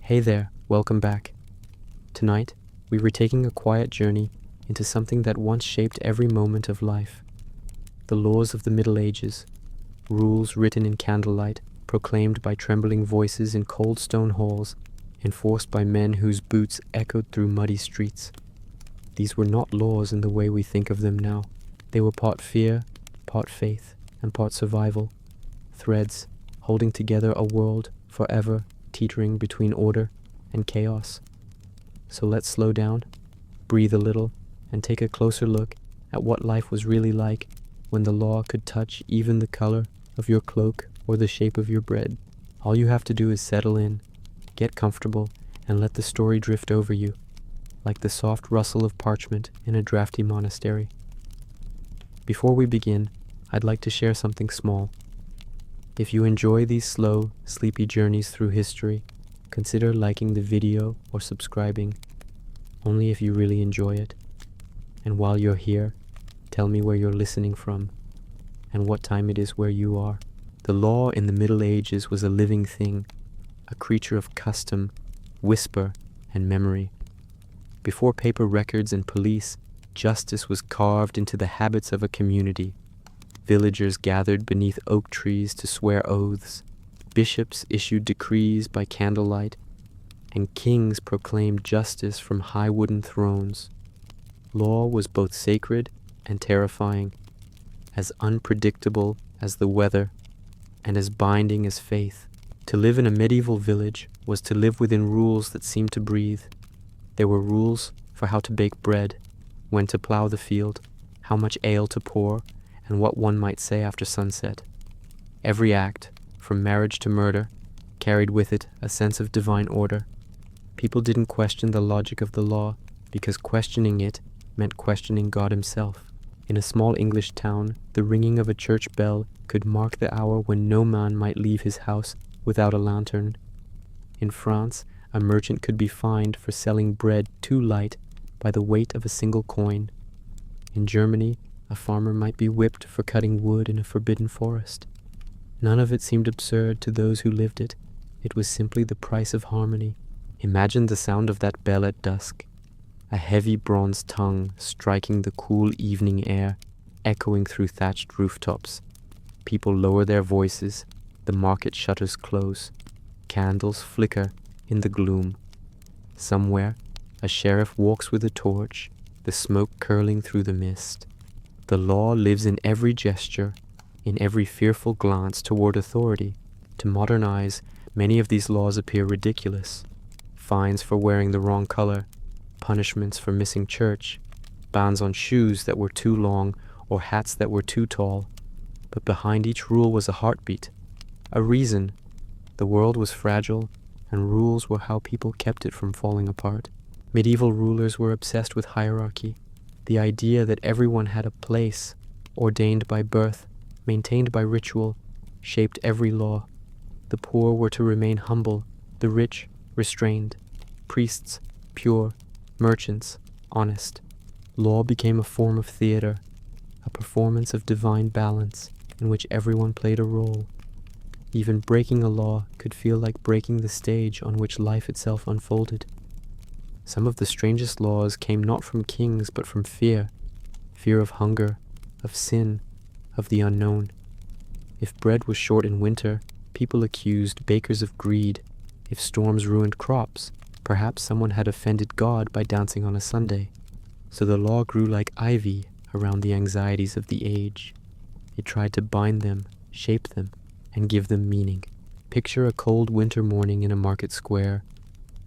Hey there, welcome back. Tonight, we were taking a quiet journey into something that once shaped every moment of life. The laws of the Middle Ages, rules written in candlelight, proclaimed by trembling voices in cold stone halls, enforced by men whose boots echoed through muddy streets. These were not laws in the way we think of them now. They were part fear, part faith, and part survival, threads holding together a world forever teetering between order and chaos. So let's slow down, breathe a little, and take a closer look at what life was really like when the law could touch even the color of your cloak or the shape of your bread. All you have to do is settle in, get comfortable, and let the story drift over you, like the soft rustle of parchment in a drafty monastery. Before we begin, I'd like to share something small. If you enjoy these slow, sleepy journeys through history, consider liking the video or subscribing, only if you really enjoy it. And while you're here, tell me where you're listening from and what time it is where you are. The law in the Middle Ages was a living thing, a creature of custom, whisper, and memory. Before paper records and police, justice was carved into the habits of a community. Villagers gathered beneath oak trees to swear oaths. Bishops issued decrees by candlelight, and kings proclaimed justice from high wooden thrones. Law was both sacred and terrifying, as unpredictable as the weather, and as binding as faith. To live in a medieval village was to live within rules that seemed to breathe. There were rules for how to bake bread, when to plow the field, how much ale to pour, and what one might say after sunset. Every act, from marriage to murder, carried with it a sense of divine order. People didn't question the logic of the law, because questioning it meant questioning God himself. In a small English town, the ringing of a church bell could mark the hour when no man might leave his house without a lantern. In France, a merchant could be fined for selling bread too light by the weight of a single coin. In Germany, a farmer might be whipped for cutting wood in a forbidden forest. None of it seemed absurd to those who lived it. It was simply the price of harmony. Imagine the sound of that bell at dusk, a heavy bronze tongue striking the cool evening air, echoing through thatched rooftops. People lower their voices, the market shutters close, candles flicker in the gloom. Somewhere, a sheriff walks with a torch, the smoke curling through the mist. The law lives in every gesture, in every fearful glance toward authority. To modernize, many of these laws appear ridiculous. Fines for wearing the wrong color, punishments for missing church, bans on shoes that were too long or hats that were too tall. But behind each rule was a heartbeat, a reason. The world was fragile, and rules were how people kept it from falling apart. Medieval rulers were obsessed with hierarchy. The idea that everyone had a place, ordained by birth, maintained by ritual, shaped every law. The poor were to remain humble, the rich restrained, priests pure, merchants honest. Law became a form of theater, a performance of divine balance in which everyone played a role. Even breaking a law could feel like breaking the stage on which life itself unfolded. Some of the strangest laws came not from kings but from fear of hunger, of sin, of the unknown. If bread was short in winter, people accused bakers of greed. If storms ruined crops, perhaps someone had offended God by dancing on a Sunday. So the law grew like ivy around the anxieties of the age. It tried to bind them, shape them, and give them meaning. Picture a cold winter morning in a market square.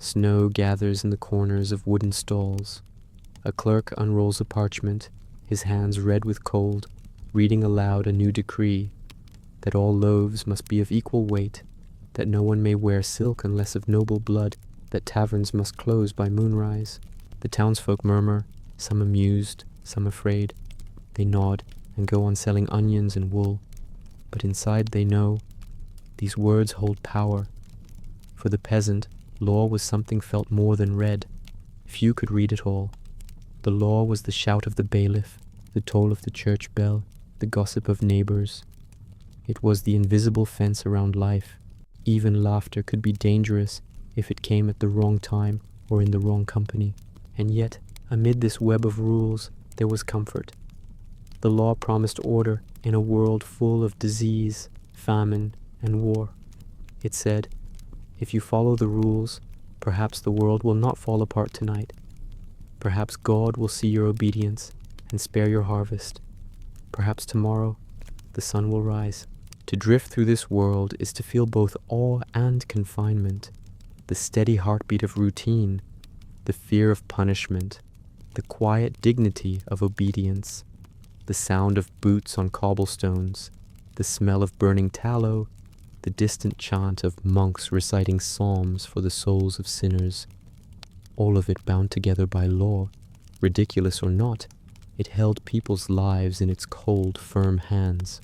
Snow gathers in the corners of wooden stalls. A clerk unrolls a parchment, his hands red with cold, reading aloud a new decree, that all loaves must be of equal weight, that no one may wear silk unless of noble blood, that taverns must close by moonrise. The townsfolk murmur, some amused, some afraid. They nod and go on selling onions and wool. But inside they know, these words hold power. For the peasant, law was something felt more than read. Few could read it all. The law was the shout of the bailiff, the toll of the church bell, the gossip of neighbors. It was the invisible fence around life. Even laughter could be dangerous if it came at the wrong time or in the wrong company. And yet, amid this web of rules, there was comfort. The law promised order in a world full of disease, famine, and war. It said, if you follow the rules, perhaps the world will not fall apart tonight. Perhaps God will see your obedience and spare your harvest. Perhaps tomorrow the sun will rise. To drift through this world is to feel both awe and confinement, the steady heartbeat of routine, the fear of punishment, the quiet dignity of obedience, the sound of boots on cobblestones, the smell of burning tallow, the distant chant of monks reciting psalms for the souls of sinners. All of it bound together by law, ridiculous or not, it held people's lives in its cold, firm hands.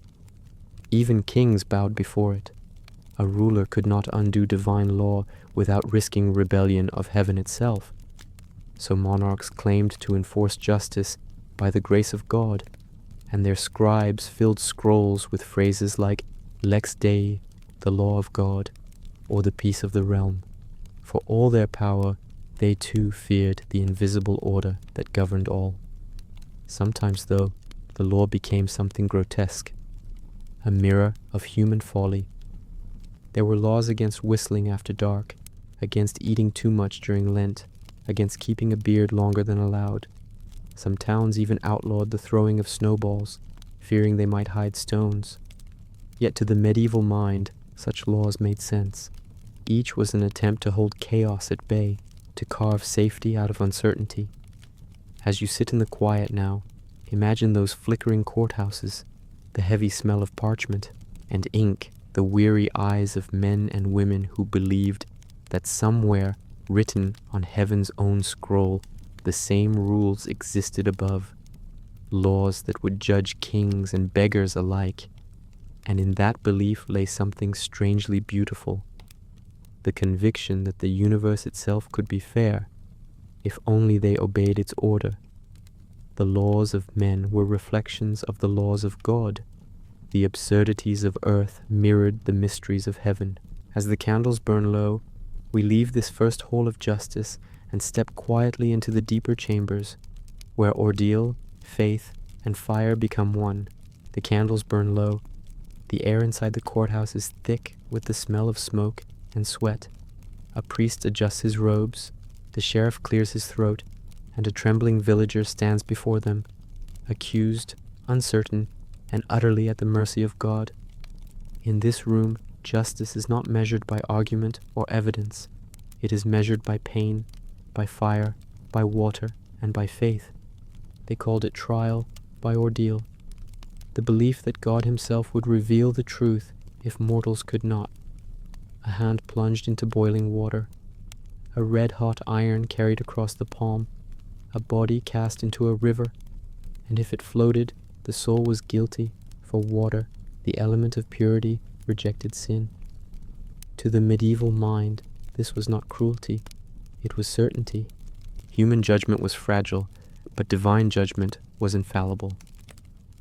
Even kings bowed before it. A ruler could not undo divine law without risking rebellion of heaven itself. So monarchs claimed to enforce justice by the grace of God, and their scribes filled scrolls with phrases like Lex Dei, the law of God, or the peace of the realm. For all their power, they too feared the invisible order that governed all. Sometimes, though, the law became something grotesque, a mirror of human folly. There were laws against whistling after dark, against eating too much during Lent, against keeping a beard longer than allowed. Some towns even outlawed the throwing of snowballs, fearing they might hide stones. Yet to the medieval mind, such laws made sense. Each was an attempt to hold chaos at bay, to carve safety out of uncertainty. As you sit in the quiet now, imagine those flickering courthouses, the heavy smell of parchment and ink, the weary eyes of men and women who believed that somewhere, written on heaven's own scroll, the same rules existed above, laws that would judge kings and beggars alike. And in that belief lay something strangely beautiful, the conviction that the universe itself could be fair, if only they obeyed its order. The laws of men were reflections of the laws of God. The absurdities of earth mirrored the mysteries of heaven. As the candles burn low, we leave this first hall of justice and step quietly into the deeper chambers, where ordeal, faith, and fire become one. The candles burn low. The air inside the courthouse is thick with the smell of smoke and sweat. A priest adjusts his robes, the sheriff clears his throat, and a trembling villager stands before them, accused, uncertain, and utterly at the mercy of God. In this room, justice is not measured by argument or evidence. It is measured by pain, by fire, by water, and by faith. They called it trial by ordeal. The belief that God himself would reveal the truth if mortals could not. A hand plunged into boiling water, a red-hot iron carried across the palm, a body cast into a river, and if it floated, the soul was guilty, for water, the element of purity, rejected sin. To the medieval mind, this was not cruelty, it was certainty. Human judgment was fragile, but divine judgment was infallible.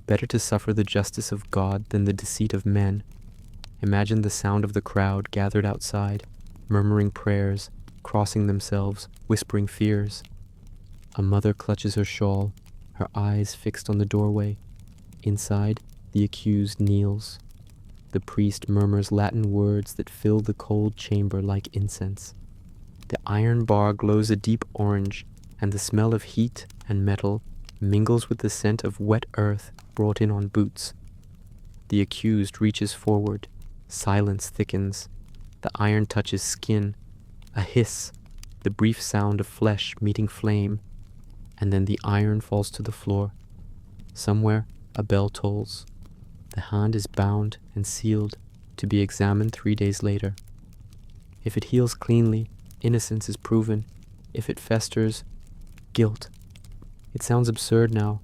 Better to suffer the justice of God than the deceit of men. Imagine the sound of the crowd gathered outside, murmuring prayers, crossing themselves, whispering fears. A mother clutches her shawl, her eyes fixed on the doorway. Inside, the accused kneels. The priest murmurs Latin words that fill the cold chamber like incense. The iron bar glows a deep orange, and the smell of heat and metal mingles with the scent of wet earth brought in on boots. The accused reaches forward. Silence thickens. The iron touches skin. A hiss, the brief sound of flesh meeting flame, and then the iron falls to the floor. Somewhere, a bell tolls. The hand is bound and sealed to be examined 3 days later. If it heals cleanly, innocence is proven. If it festers, guilt. It sounds absurd now,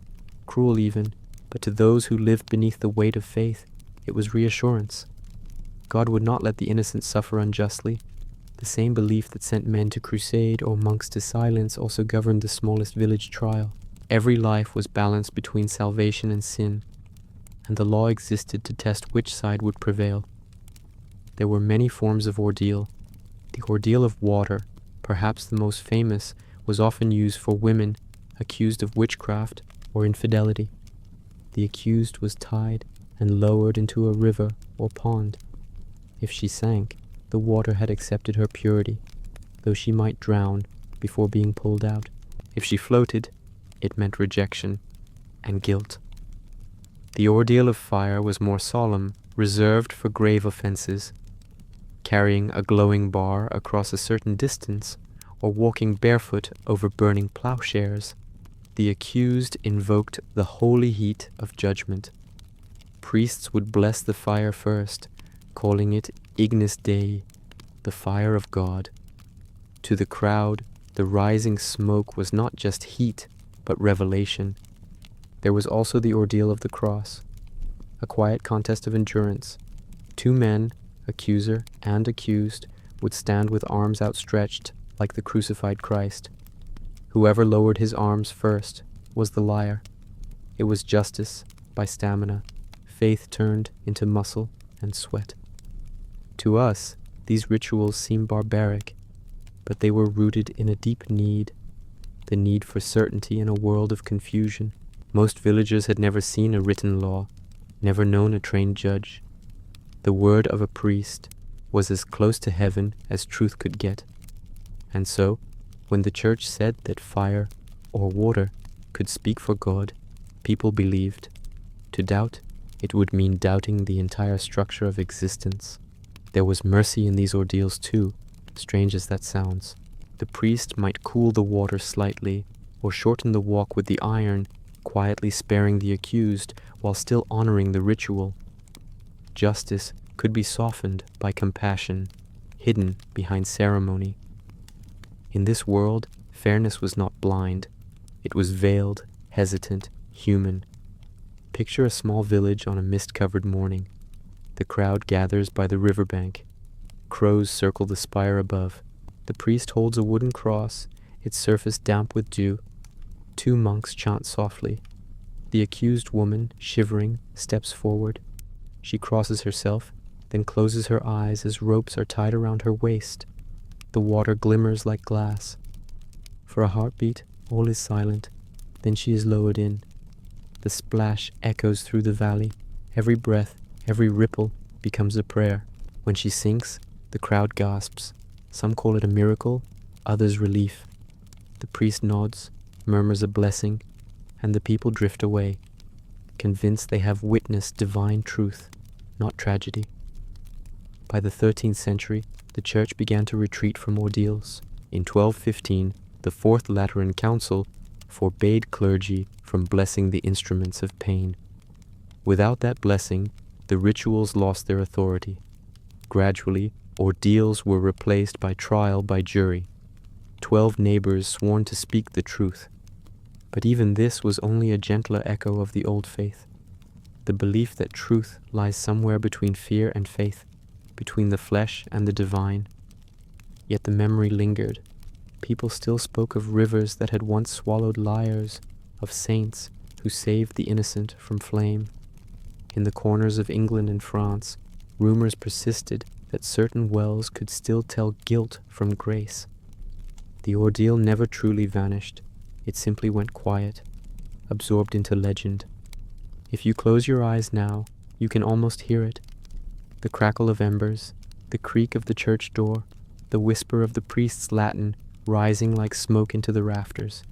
cruel even, but to those who lived beneath the weight of faith, it was reassurance. God would not let the innocent suffer unjustly. The same belief that sent men to crusade or monks to silence also governed the smallest village trial. Every life was balanced between salvation and sin, and the law existed to test which side would prevail. There were many forms of ordeal. The ordeal of water, perhaps the most famous, was often used for women accused of witchcraft or infidelity. The accused was tied and lowered into a river or pond. If she sank, the water had accepted her purity, though she might drown before being pulled out. If she floated, it meant rejection and guilt. The ordeal of fire was more solemn, reserved for grave offenses. Carrying a glowing bar across a certain distance, or walking barefoot over burning plowshares, the accused invoked the holy heat of judgment. Priests would bless the fire first, calling it Ignis Dei, the fire of God. To the crowd, the rising smoke was not just heat, but revelation. There was also the ordeal of the cross, a quiet contest of endurance. Two men, accuser and accused, would stand with arms outstretched like the crucified Christ. Whoever lowered his arms first was the liar. It was justice by stamina, faith turned into muscle and sweat. To us, these rituals seem barbaric, but they were rooted in a deep need, the need for certainty in a world of confusion. Most villagers had never seen a written law, never known a trained judge. The word of a priest was as close to heaven as truth could get. And so, when the church said that fire or water could speak for God, people believed. To doubt, it would mean doubting the entire structure of existence. There was mercy in these ordeals too, strange as that sounds. The priest might cool the water slightly, or shorten the walk with the iron, quietly sparing the accused while still honoring the ritual. Justice could be softened by compassion, hidden behind ceremony. In this world, fairness was not blind. It was veiled, hesitant, human. Picture a small village on a mist-covered morning. The crowd gathers by the riverbank. Crows circle the spire above. The priest holds a wooden cross, its surface damp with dew. Two monks chant softly. The accused woman, shivering, steps forward. She crosses herself, then closes her eyes as ropes are tied around her waist. The water glimmers like glass. For a heartbeat, all is silent. Then she is lowered in. The splash echoes through the valley. Every breath, every ripple becomes a prayer. When she sinks, the crowd gasps. Some call it a miracle, others relief. The priest nods, murmurs a blessing, and the people drift away, convinced they have witnessed divine truth, not tragedy. By the 13th century, the church began to retreat from ordeals. In 1215, the Fourth Lateran Council forbade clergy from blessing the instruments of pain. Without that blessing, the rituals lost their authority. Gradually, ordeals were replaced by trial by jury. 12 neighbors sworn to speak the truth. But even this was only a gentler echo of the old faith, the belief that truth lies somewhere between fear and faith, between the flesh and the divine. Yet the memory lingered. People still spoke of rivers that had once swallowed liars, of saints who saved the innocent from flame. In the corners of England and France, rumors persisted that certain wells could still tell guilt from grace. The ordeal never truly vanished. It simply went quiet, absorbed into legend. If you close your eyes now, you can almost hear it. The crackle of embers, the creak of the church door, the whisper of the priest's Latin rising like smoke into the rafters.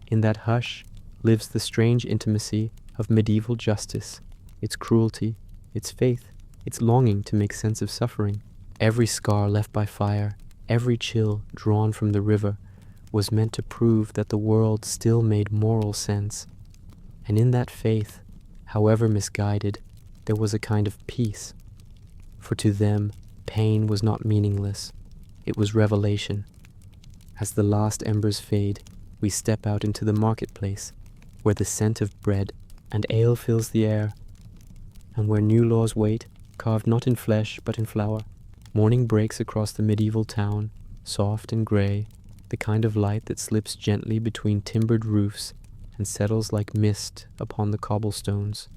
In that hush lives the strange intimacy of medieval justice, its cruelty, its faith, its longing to make sense of suffering. Every scar left by fire, every chill drawn from the river, was meant to prove that the world still made moral sense. And in that faith, however misguided, there was a kind of peace. For to them, pain was not meaningless. It was revelation. As the last embers fade, we step out into the marketplace, where the scent of bread and ale fills the air, and where new laws wait, carved not in flesh but in flower. Morning breaks across the medieval town, soft and grey, the kind of light that slips gently between timbered roofs and settles like mist upon the cobblestones.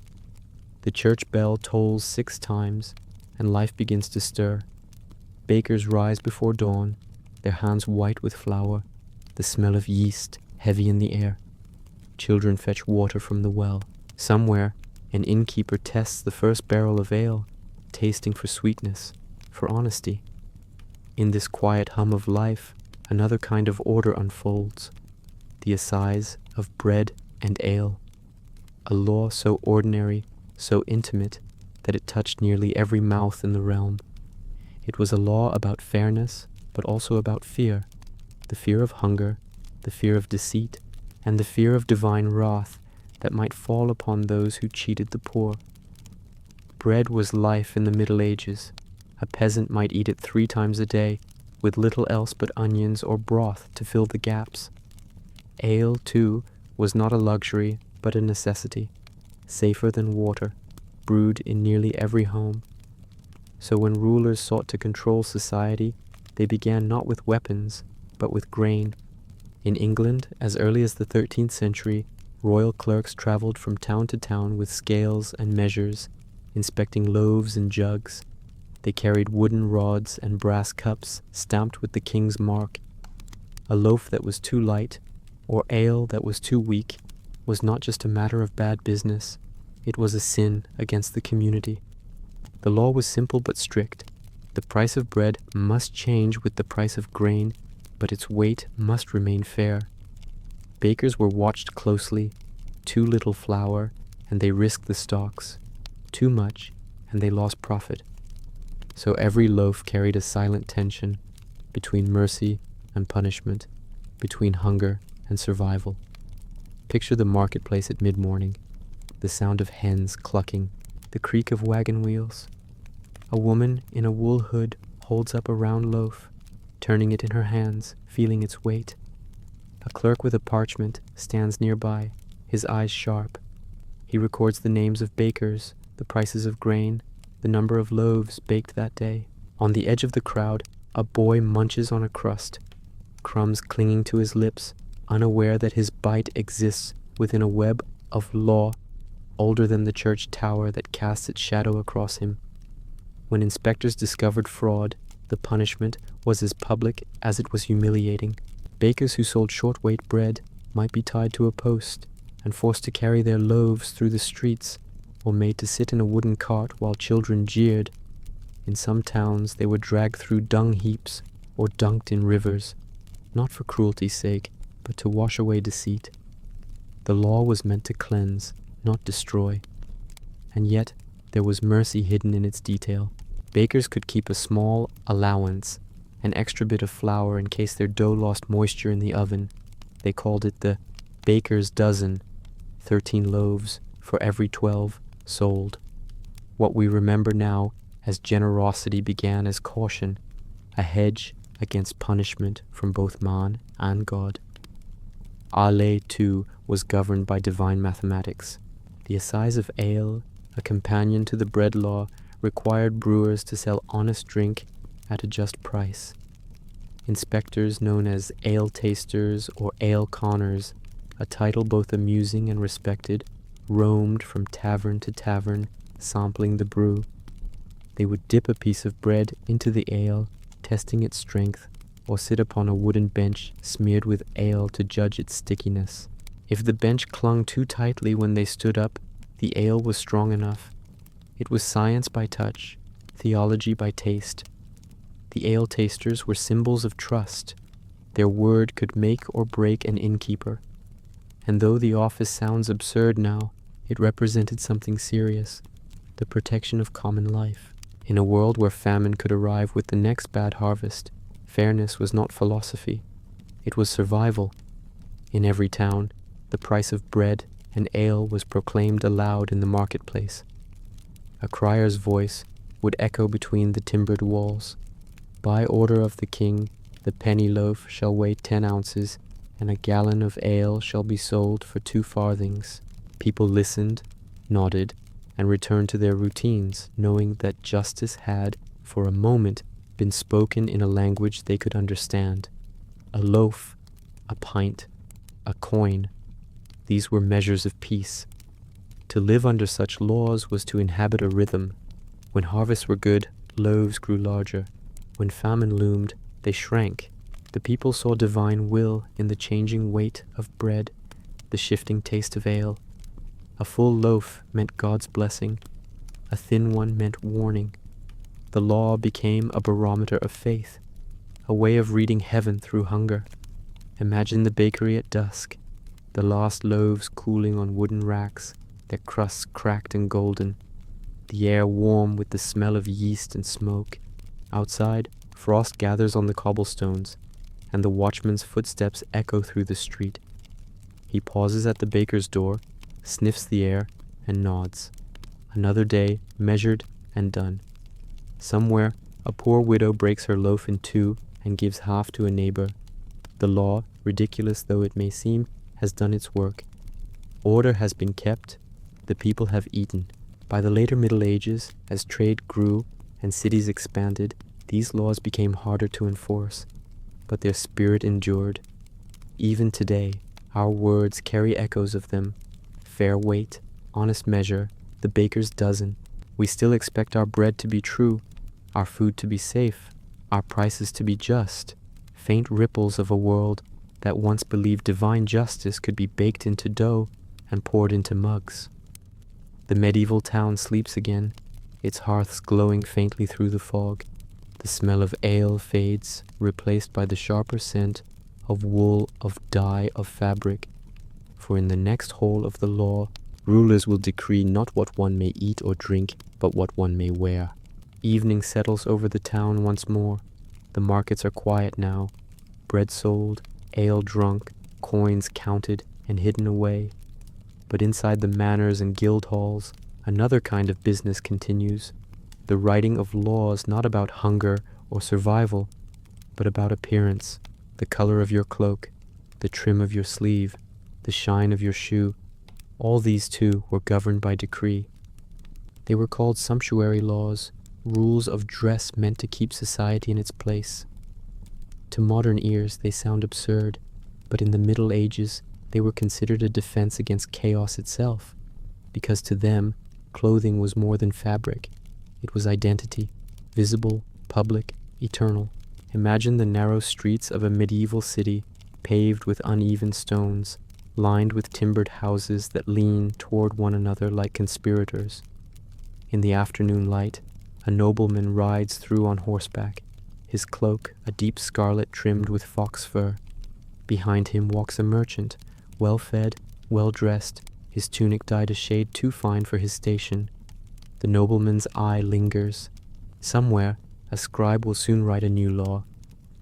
The church bell tolls 6 times, and life begins to stir. Bakers rise before dawn, their hands white with flour, the smell of yeast heavy in the air. Children fetch water from the well. Somewhere, an innkeeper tests the first barrel of ale, tasting for sweetness, for honesty. In this quiet hum of life, another kind of order unfolds, the assize of bread and ale, a law so ordinary, so intimate, that it touched nearly every mouth in the realm. It was a law about fairness, but also about fear, the fear of hunger, the fear of deceit, and the fear of divine wrath that might fall upon those who cheated the poor. Bread was life in the Middle Ages. A peasant might eat it 3 times a day, with little else but onions or broth to fill the gaps. Ale, too, was not a luxury, but a necessity, safer than water, brewed in nearly every home. So when rulers sought to control society, they began not with weapons, but with grain. In England, as early as the 13th century, royal clerks traveled from town to town with scales and measures, inspecting loaves and jugs. They carried wooden rods and brass cups stamped with the king's mark. A loaf that was too light, or ale that was too weak, was not just a matter of bad business, it was a sin against the community. The law was simple but strict. The price of bread must change with the price of grain, but its weight must remain fair. Bakers were watched closely. Too little flour, and they risked the stalks. Too much, and they lost profit. So every loaf carried a silent tension between mercy and punishment, between hunger and survival. Picture the marketplace at mid-morning, the sound of hens clucking, the creak of wagon wheels. A woman in a wool hood holds up a round loaf, turning it in her hands, feeling its weight. A clerk with a parchment stands nearby, his eyes sharp. He records the names of bakers, the prices of grain, the number of loaves baked that day. On the edge of the crowd, a boy munches on a crust, crumbs clinging to his lips, unaware that his bite exists within a web of law older than the church tower that casts its shadow across him. When inspectors discovered fraud, the punishment was as public as it was humiliating. Bakers who sold short-weight bread might be tied to a post and forced to carry their loaves through the streets, or made to sit in a wooden cart while children jeered. In some towns they were dragged through dung heaps or dunked in rivers, not for cruelty's sake, but to wash away deceit. The law was meant to cleanse, not destroy. And yet there was mercy hidden in its detail. Bakers could keep a small allowance, an extra bit of flour in case their dough lost moisture in the oven. They called it the baker's dozen, 13 loaves for every 12 sold. What we remember now as generosity began as caution, a hedge against punishment from both man and God. Ale, too, was governed by divine mathematics. The assize of ale, a companion to the bread law, required brewers to sell honest drink at a just price. Inspectors known as ale tasters or ale conners, a title both amusing and respected, roamed from tavern to tavern, sampling the brew. They would dip a piece of bread into the ale, testing its strength, or sit upon a wooden bench smeared with ale to judge its stickiness. If the bench clung too tightly when they stood up, the ale was strong enough. It was science by touch, theology by taste. The ale tasters were symbols of trust. Their word could make or break an innkeeper. And though the office sounds absurd now, it represented something serious, the protection of common life. In a world where famine could arrive with the next bad harvest, fairness was not philosophy, it was survival. In every town, the price of bread and ale was proclaimed aloud in the marketplace. A crier's voice would echo between the timbered walls. By order of the king, the penny loaf shall weigh 10 ounces, and a gallon of ale shall be sold for 2 farthings. People listened, nodded, and returned to their routines, knowing that justice had, for a moment, been spoken in a language they could understand. A loaf, a pint, a coin. These were measures of peace. To live under such laws was to inhabit a rhythm. When harvests were good, loaves grew larger. When famine loomed, they shrank. The people saw divine will in the changing weight of bread, the shifting taste of ale. A full loaf meant God's blessing. A thin one meant warning. The law became a barometer of faith, a way of reading heaven through hunger. Imagine the bakery at dusk, the last loaves cooling on wooden racks, their crusts cracked and golden, the air warm with the smell of yeast and smoke. Outside, frost gathers on the cobblestones, and the watchman's footsteps echo through the street. He pauses at the baker's door, sniffs the air, and nods. Another day, measured and done. Somewhere, a poor widow breaks her loaf in two and gives half to a neighbor. The law, ridiculous though it may seem, has done its work. Order has been kept. The people have eaten. By the later Middle Ages, as trade grew and cities expanded, these laws became harder to enforce, but their spirit endured. Even today, our words carry echoes of them. Fair weight, honest measure, the baker's dozen. We still expect our bread to be true, our food to be safe, our prices to be just. Faint ripples of a world that once believed divine justice could be baked into dough and poured into mugs. The medieval town sleeps again, its hearths glowing faintly through the fog. The smell of ale fades, replaced by the sharper scent of wool, of dye, of fabric. For in the next hall of the law, rulers will decree not what one may eat or drink, but what one may wear. Evening settles over the town once more. The markets are quiet now. Bread sold, ale drunk, coins counted and hidden away. But inside the manors and guild halls, another kind of business continues. The writing of laws not about hunger or survival, but about appearance, the color of your cloak, the trim of your sleeve, the shine of your shoe. All these too were governed by decree. They were called sumptuary laws, rules of dress meant to keep society in its place. To modern ears they sound absurd, but in the Middle Ages they were considered a defense against chaos itself, because to them clothing was more than fabric. It was identity, visible, public, eternal. Imagine the narrow streets of a medieval city, paved with uneven stones, lined with timbered houses that lean toward one another like conspirators. In the afternoon light, a nobleman rides through on horseback, his cloak a deep scarlet trimmed with fox fur. Behind him walks a merchant, well-fed, well-dressed, his tunic dyed a shade too fine for his station. The nobleman's eye lingers. Somewhere, a scribe will soon write a new law.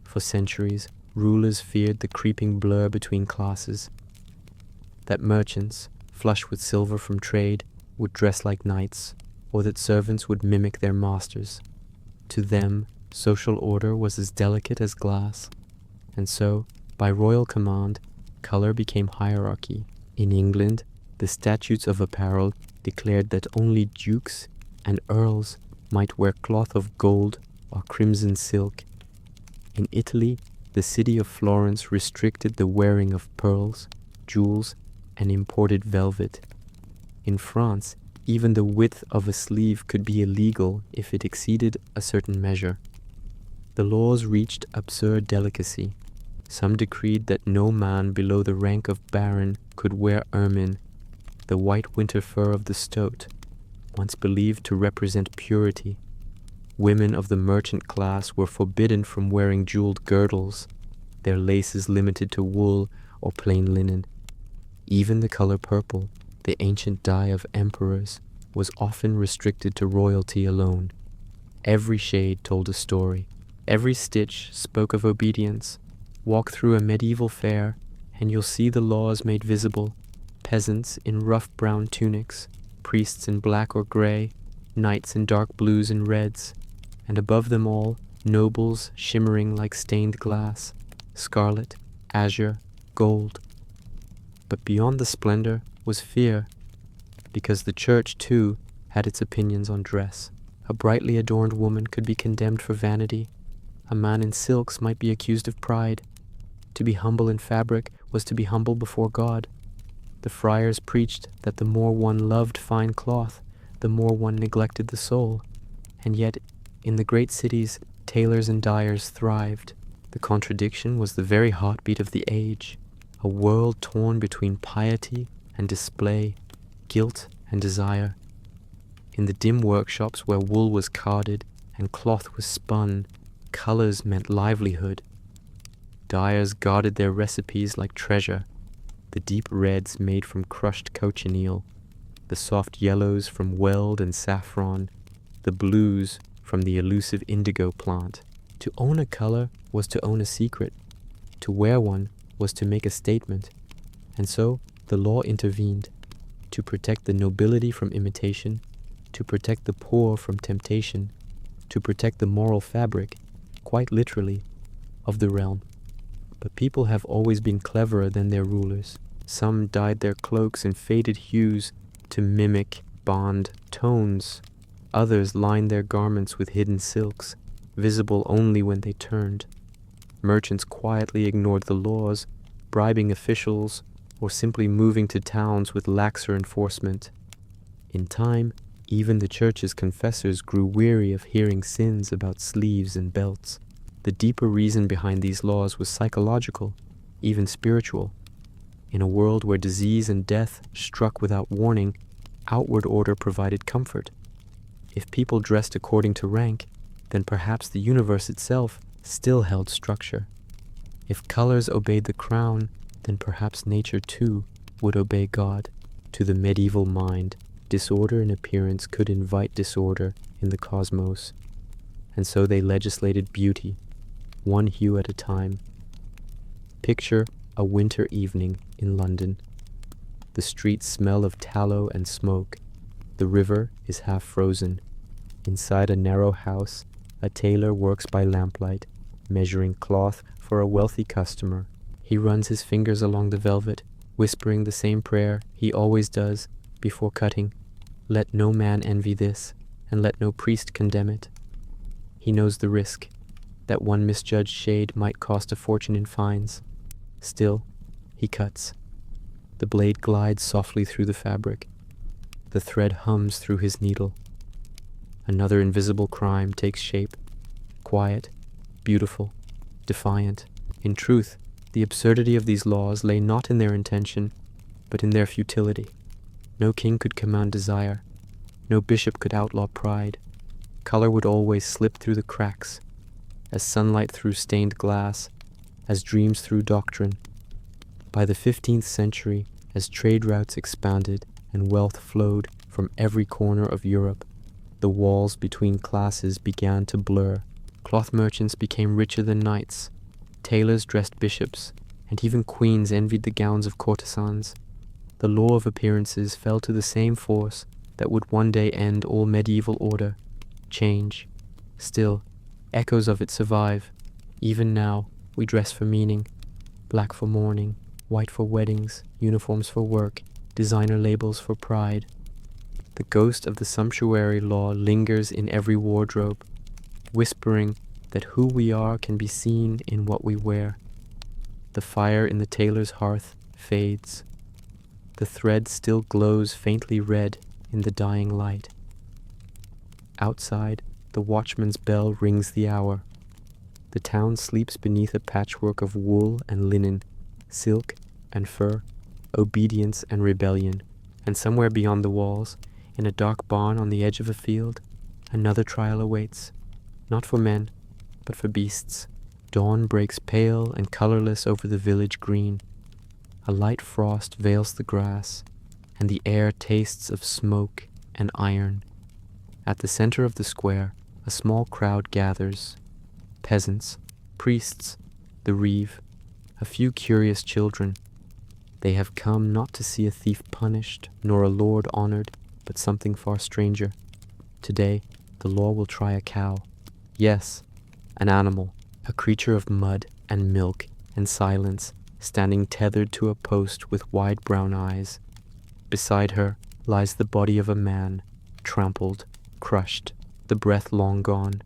For centuries, rulers feared the creeping blur between classes, that merchants, flush with silver from trade, would dress like knights, or that servants would mimic their masters. To them, social order was as delicate as glass, and so, by royal command, color became hierarchy. In England, the statutes of apparel declared that only dukes and earls might wear cloth of gold or crimson silk. In Italy, the city of Florence restricted the wearing of pearls, jewels, and imported velvet. In France, even the width of a sleeve could be illegal if it exceeded a certain measure. The laws reached absurd delicacy. Some decreed that no man below the rank of baron could wear ermine, the white winter fur of the stoat, once believed to represent purity. Women of the merchant class were forbidden from wearing jeweled girdles, their laces limited to wool or plain linen. Even the color purple, the ancient dye of emperors, was often restricted to royalty alone. Every shade told a story. Every stitch spoke of obedience. Walk through a medieval fair, and you'll see the laws made visible. Peasants in rough brown tunics, priests in black or gray, knights in dark blues and reds, and above them all, nobles shimmering like stained glass, scarlet, azure, gold. But beyond the splendor was fear, because the church, too, had its opinions on dress. A brightly adorned woman could be condemned for vanity. A man in silks might be accused of pride. To be humble in fabric was to be humble before God. The friars preached that the more one loved fine cloth, the more one neglected the soul. And yet, in the great cities, tailors and dyers thrived. The contradiction was the very heartbeat of the age, a world torn between piety and display, guilt and desire. In the dim workshops where wool was carded and cloth was spun, colors meant livelihood. Dyers guarded their recipes like treasure, the deep reds made from crushed cochineal, the soft yellows from weld and saffron, the blues from the elusive indigo plant. To own a color was to own a secret. To wear one was to make a statement. And so the law intervened to protect the nobility from imitation, to protect the poor from temptation, to protect the moral fabric, quite literally, of the realm. But people have always been cleverer than their rulers. Some dyed their cloaks in faded hues to mimic bond tones. Others lined their garments with hidden silks, visible only when they turned. Merchants quietly ignored the laws, bribing officials or simply moving to towns with laxer enforcement. In time, even the church's confessors grew weary of hearing sins about sleeves and belts. The deeper reason behind these laws was psychological, even spiritual. In a world where disease and death struck without warning, outward order provided comfort. If people dressed according to rank, then perhaps the universe itself still held structure. If colors obeyed the crown, then perhaps nature too would obey God. To the medieval mind, disorder in appearance could invite disorder in the cosmos, and so they legislated beauty, one hue at a time. Picture a winter evening in London. The streets smell of tallow and smoke. The river is half frozen. Inside a narrow house, a tailor works by lamplight, measuring cloth for a wealthy customer. He runs his fingers along the velvet, whispering the same prayer he always does before cutting. Let no man envy this, and let no priest condemn it. He knows the risk, that one misjudged shade might cost a fortune in fines. Still, he cuts. The blade glides softly through the fabric. The thread hums through his needle. Another invisible crime takes shape, quiet, beautiful, defiant. In truth, the absurdity of these laws lay not in their intention, but in their futility. No king could command desire. No bishop could outlaw pride. Color would always slip through the cracks, as sunlight through stained glass, as dreams through doctrine. By the 15th century, as trade routes expanded and wealth flowed from every corner of Europe, the walls between classes began to blur. Cloth merchants became richer than knights. Tailors dressed bishops, and even queens envied the gowns of courtesans. The law of appearances fell to the same force that would one day end all medieval order, change. Still, echoes of it survive. Even now, we dress for meaning. Black for mourning, white for weddings, uniforms for work, designer labels for pride. The ghost of the sumptuary law lingers in every wardrobe, whispering that who we are can be seen in what we wear. The fire in the tailor's hearth fades. The thread still glows faintly red in the dying light. Outside, the watchman's bell rings the hour. The town sleeps beneath a patchwork of wool and linen, silk and fur, obedience and rebellion. And somewhere beyond the walls, in a dark barn on the edge of a field, another trial awaits, not for men, but for beasts. Dawn breaks pale and colorless over the village green. A light frost veils the grass, and the air tastes of smoke and iron. At the center of the square, a small crowd gathers. Peasants, priests, the reeve, a few curious children. They have come not to see a thief punished, nor a lord honored, but something far stranger. Today, the law will try a cow. Yes, an animal, a creature of mud and milk and silence, standing tethered to a post with wide brown eyes. Beside her lies the body of a man, trampled, crushed, the breath long gone.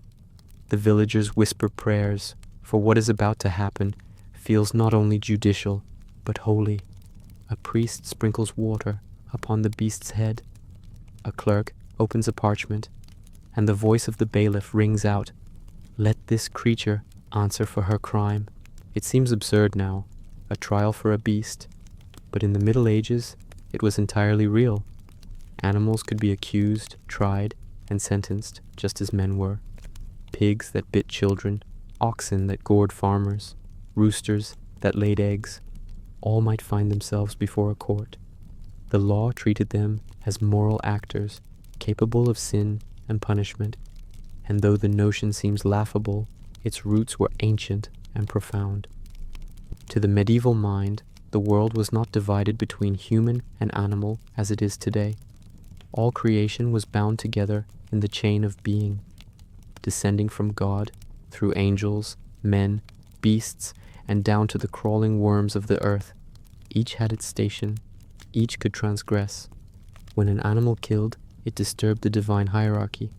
The villagers whisper prayers, for what is about to happen feels not only judicial, but holy. A priest sprinkles water upon the beast's head. A clerk opens a parchment, and the voice of the bailiff rings out, Let this creature answer for her crime. It seems absurd now, a trial for a beast, but in the Middle Ages, it was entirely real. Animals could be accused, tried, and sentenced just as men were. Pigs that bit children, oxen that gored farmers, roosters that laid eggs, all might find themselves before a court. The law treated them as moral actors, capable of sin and punishment, and though the notion seems laughable, its roots were ancient and profound. To the medieval mind, the world was not divided between human and animal as it is today. All creation was bound together in the chain of being, descending from God through angels, men, beasts, and down to the crawling worms of the earth. Each had its station, each could transgress. When an animal killed, it disturbed the divine hierarchy.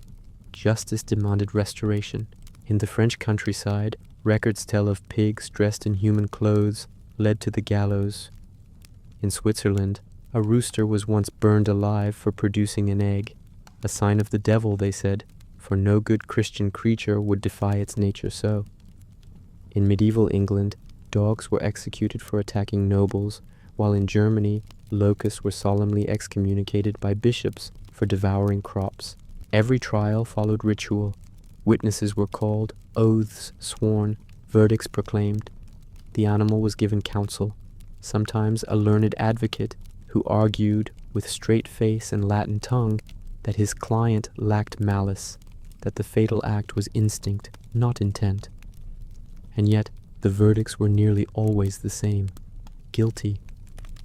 Justice demanded restoration. In the French countryside, records tell of pigs dressed in human clothes led to the gallows. In Switzerland, a rooster was once burned alive for producing an egg, a sign of the devil, they said, for no good Christian creature would defy its nature so. In medieval England, dogs were executed for attacking nobles, while in Germany, locusts were solemnly excommunicated by bishops for devouring crops. Every trial followed ritual. Witnesses were called, oaths sworn, verdicts proclaimed. The animal was given counsel, sometimes a learned advocate who argued with straight face and Latin tongue that his client lacked malice, that the fatal act was instinct, not intent. And yet, the verdicts were nearly always the same. Guilty.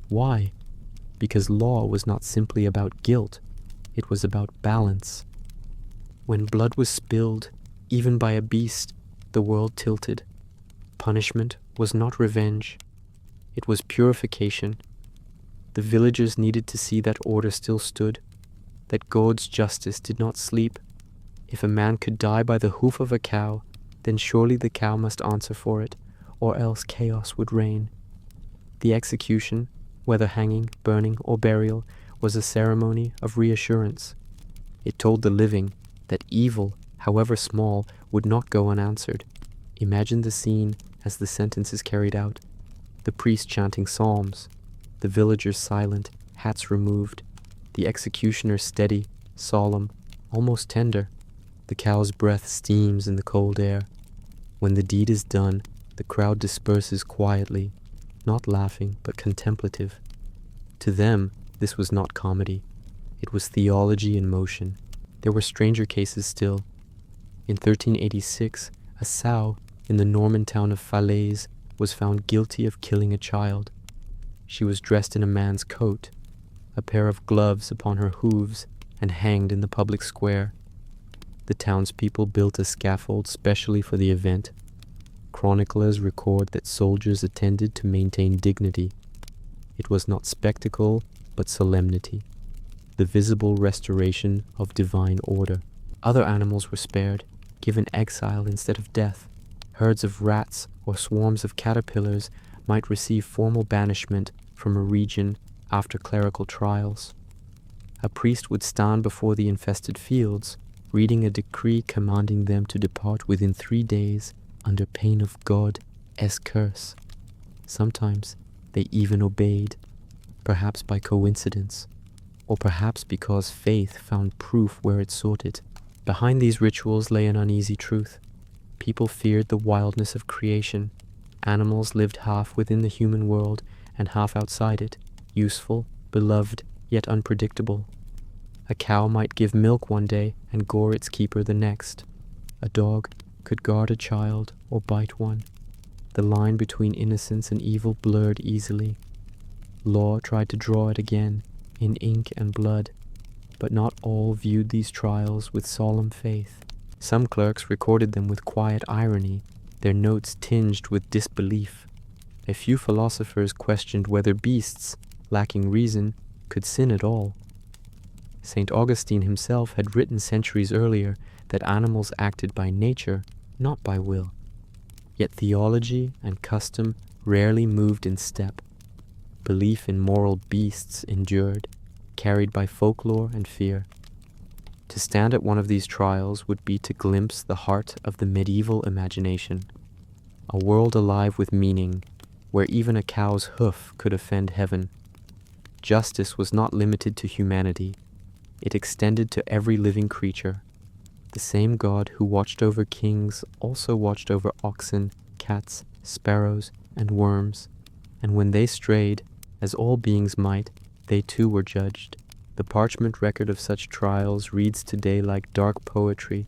Why? Because law was not simply about guilt, it was about balance. When blood was spilled, even by a beast, the world tilted. Punishment was not revenge, it was purification. The villagers needed to see that order still stood, that God's justice did not sleep. If a man could die by the hoof of a cow, then surely the cow must answer for it, or else chaos would reign. The execution, whether hanging, burning, or burial, was a ceremony of reassurance. It told the living that evil, however small, would not go unanswered. Imagine the scene as the sentence is carried out. The priest chanting psalms, the villagers silent, hats removed, the executioner steady, solemn, almost tender. The cow's breath steams in the cold air. When the deed is done, the crowd disperses quietly, not laughing, but contemplative. To them, this was not comedy. It was theology in motion. There were stranger cases still. In 1386, a sow in the Norman town of Falaise was found guilty of killing a child. She was dressed in a man's coat, a pair of gloves upon her hooves, and hanged in the public square. The townspeople built a scaffold specially for the event. Chroniclers record that soldiers attended to maintain dignity. It was not spectacle, but solemnity, the visible restoration of divine order. Other animals were spared, given exile instead of death. Herds of rats or swarms of caterpillars might receive formal banishment from a region after clerical trials. A priest would stand before the infested fields, reading a decree commanding them to depart within 3 days under pain of God's curse. Sometimes they even obeyed, perhaps by coincidence, or perhaps because faith found proof where it sought it. Behind these rituals lay an uneasy truth. People feared the wildness of creation. Animals lived half within the human world and half outside it, useful, beloved, yet unpredictable. A cow might give milk one day and gore its keeper the next. A dog could guard a child or bite one. The line between innocence and evil blurred easily. Law tried to draw it again, in ink and blood, but not all viewed these trials with solemn faith. Some clerks recorded them with quiet irony, their notes tinged with disbelief. A few philosophers questioned whether beasts, lacking reason, could sin at all. St. Augustine himself had written centuries earlier that animals acted by nature, not by will. Yet theology and custom rarely moved in step. Belief in moral beasts endured, carried by folklore and fear. To stand at one of these trials would be to glimpse the heart of the medieval imagination, a world alive with meaning, where even a cow's hoof could offend heaven. Justice was not limited to humanity. It extended to every living creature. The same God who watched over kings also watched over oxen, cats, sparrows, and worms, and when they strayed, as all beings might, they too were judged. The parchment record of such trials reads today like dark poetry.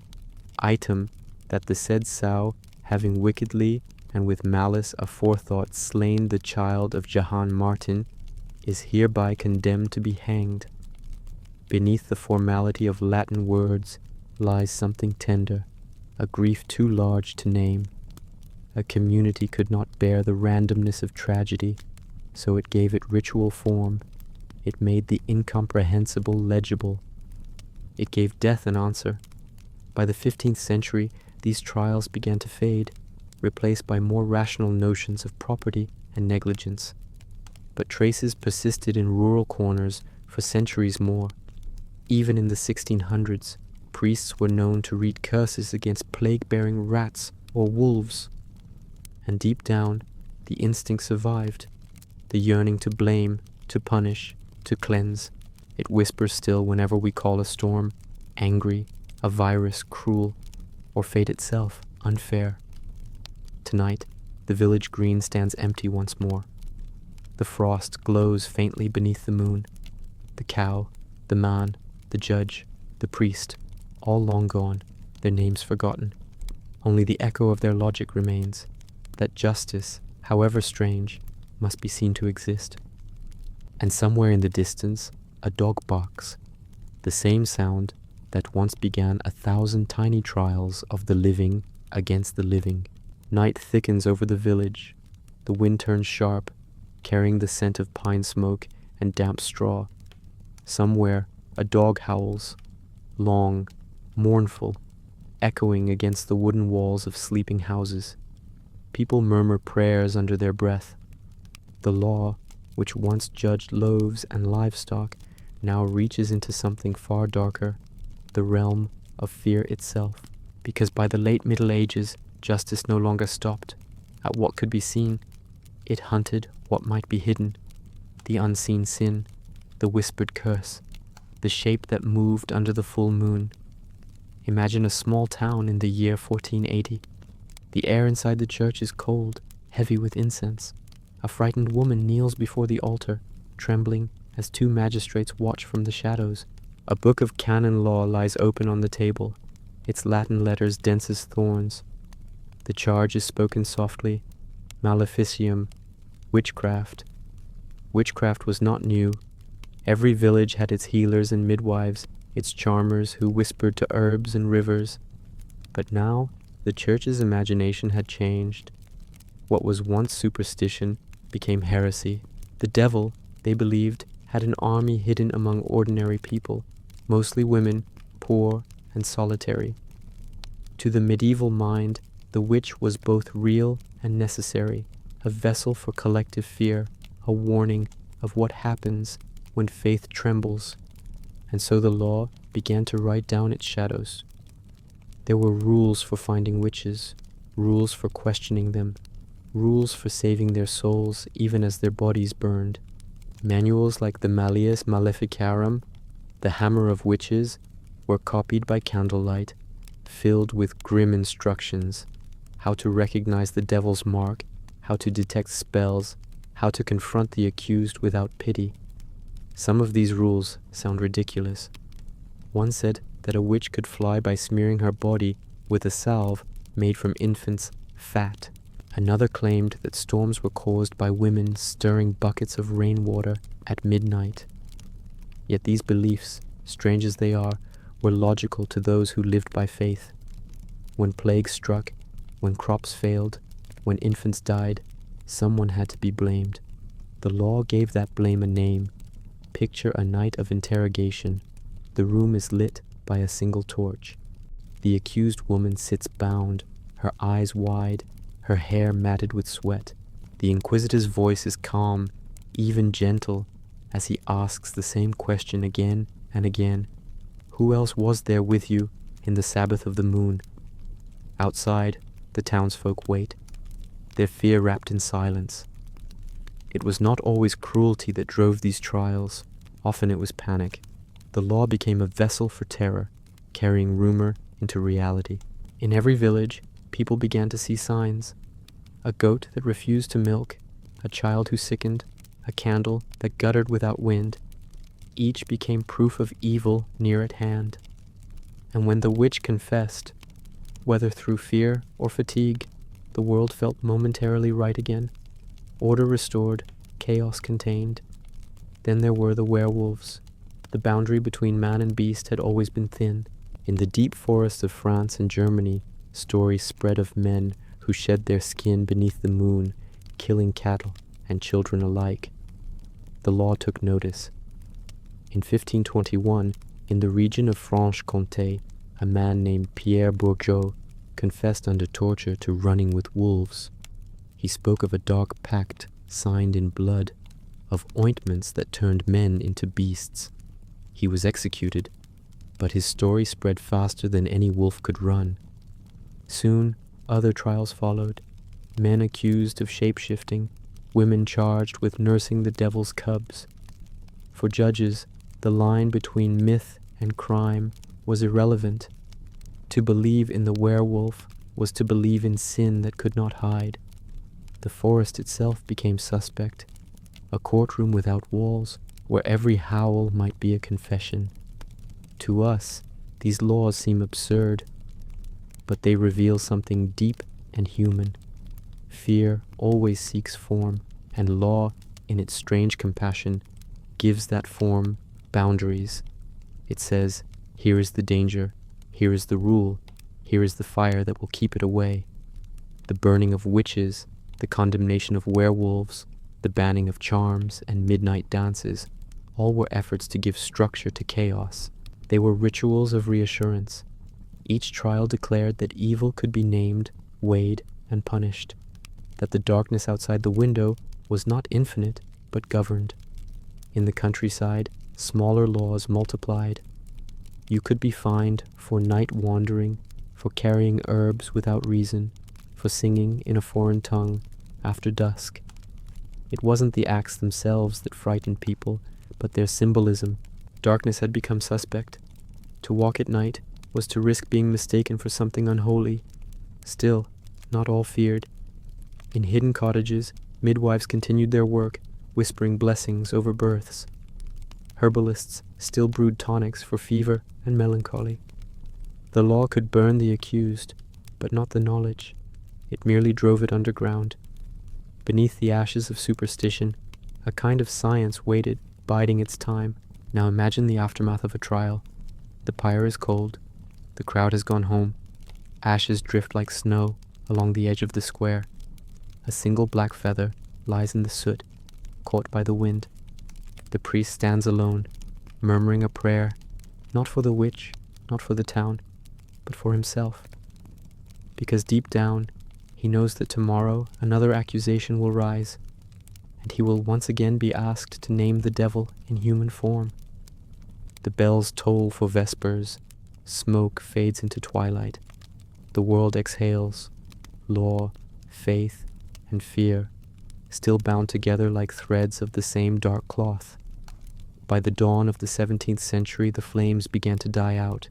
Item, that the said sow, having wickedly and with malice aforethought slain the child of Jahan Martin, is hereby condemned to be hanged. Beneath the formality of Latin words lies something tender, a grief too large to name. A community could not bear the randomness of tragedy, so it gave it ritual form. It made the incomprehensible legible. It gave death an answer. By the 15th century, these trials began to fade, replaced by more rational notions of property and negligence. But traces persisted in rural corners for centuries more. Even in the 1600s, priests were known to read curses against plague-bearing rats or wolves. And deep down, the instinct survived, the yearning to blame, to punish, to cleanse. It whispers still whenever we call a storm angry, a virus cruel, or fate itself unfair. Tonight, the village green stands empty once more. The frost glows faintly beneath the moon. The cow, the man, the judge, the priest, all long gone, their names forgotten. Only the echo of their logic remains, that justice, however strange, must be seen to exist. And somewhere in the distance, a dog barks, the same sound that once began 1,000 tiny trials of the living against the living. Night thickens over the village. The wind turns sharp, carrying the scent of pine smoke and damp straw. Somewhere, a dog howls, long, mournful, echoing against the wooden walls of sleeping houses. People murmur prayers under their breath. The law, which once judged loaves and livestock, now reaches into something far darker, the realm of fear itself. Because by the late Middle Ages, justice no longer stopped at what could be seen. It hunted what might be hidden, the unseen sin, the whispered curse, the shape that moved under the full moon. Imagine a small town in the year 1480. The air inside the church is cold, heavy with incense. A frightened woman kneels before the altar, trembling as two magistrates watch from the shadows. A book of canon law lies open on the table, its Latin letters dense as thorns. The charge is spoken softly, maleficium, witchcraft. Witchcraft was not new. Every village had its healers and midwives, its charmers who whispered to herbs and rivers. But now, the church's imagination had changed. What was once superstition became heresy. The devil, they believed, had an army hidden among ordinary people, mostly women, poor and solitary. To the medieval mind, the witch was both real and necessary, a vessel for collective fear, a warning of what happens when faith trembles. And so the law began to write down its shadows. There were rules for finding witches, rules for questioning them, rules for saving their souls even as their bodies burned. Manuals like the Malleus Maleficarum, the Hammer of Witches, were copied by candlelight, filled with grim instructions, how to recognize the devil's mark, how to detect spells, how to confront the accused without pity. Some of these rules sound ridiculous. One said that a witch could fly by smearing her body with a salve made from infants' fat. Another claimed that storms were caused by women stirring buckets of rainwater at midnight. Yet these beliefs, strange as they are, were logical to those who lived by faith. When plague struck, when crops failed, when infants died, someone had to be blamed. The law gave that blame a name. Picture a night of interrogation. The room is lit by a single torch. The accused woman sits bound, her eyes wide, her hair matted with sweat. The inquisitor's voice is calm, even gentle, as he asks the same question again and again. Who else was there with you in the Sabbath of the moon? Outside, the townsfolk wait, their fear wrapped in silence. It was not always cruelty that drove these trials. Often it was panic. The law became a vessel for terror, carrying rumor into reality. In every village, people began to see signs. A goat that refused to milk, a child who sickened, a candle that guttered without wind. Each became proof of evil near at hand. And when the witch confessed, whether through fear or fatigue, the world felt momentarily right again. Order restored, chaos contained. Then there were the werewolves. The boundary between man and beast had always been thin. In the deep forests of France and Germany, stories spread of men who shed their skin beneath the moon, killing cattle and children alike. The law took notice. In 1521, in the region of Franche-Comté, a man named Pierre Bourgeot confessed under torture to running with wolves. He spoke of a dark pact signed in blood, of ointments that turned men into beasts. He was executed, but his story spread faster than any wolf could run. Soon, other trials followed, men accused of shape-shifting, women charged with nursing the devil's cubs. For judges, the line between myth and crime was irrelevant. To believe in the werewolf was to believe in sin that could not hide. The forest itself became suspect, a courtroom without walls, where every howl might be a confession. To us, these laws seem absurd, but they reveal something deep and human. Fear always seeks form, and law, in its strange compassion, gives that form boundaries. It says, here is the danger, here is the rule, here is the fire that will keep it away. The burning of witches, the condemnation of werewolves, the banning of charms and midnight dances, all were efforts to give structure to chaos. They were rituals of reassurance. Each trial declared that evil could be named, weighed, and punished, that the darkness outside the window was not infinite, but governed. In the countryside, smaller laws multiplied. You could be fined for night wandering, for carrying herbs without reason, for singing in a foreign tongue after dusk. It wasn't the acts themselves that frightened people, but their symbolism. Darkness had become suspect. To walk at night was to risk being mistaken for something unholy. Still, not all feared. In hidden cottages, midwives continued their work, whispering blessings over births. Herbalists still brewed tonics for fever and melancholy. The law could burn the accused, but not the knowledge. It merely drove it underground. Beneath the ashes of superstition, a kind of science waited, biding its time. Now imagine the aftermath of a trial. The pyre is cold. The crowd has gone home. Ashes drift like snow along the edge of the square. A single black feather lies in the soot, caught by the wind. The priest stands alone, murmuring a prayer, not for the witch, not for the town, but for himself. Because deep down, he knows that tomorrow another accusation will rise, and he will once again be asked to name the devil in human form. The bells toll for vespers, smoke fades into twilight, the world exhales, law, faith, and fear, still bound together like threads of the same dark cloth. By the dawn of the 17th century, the flames began to die out.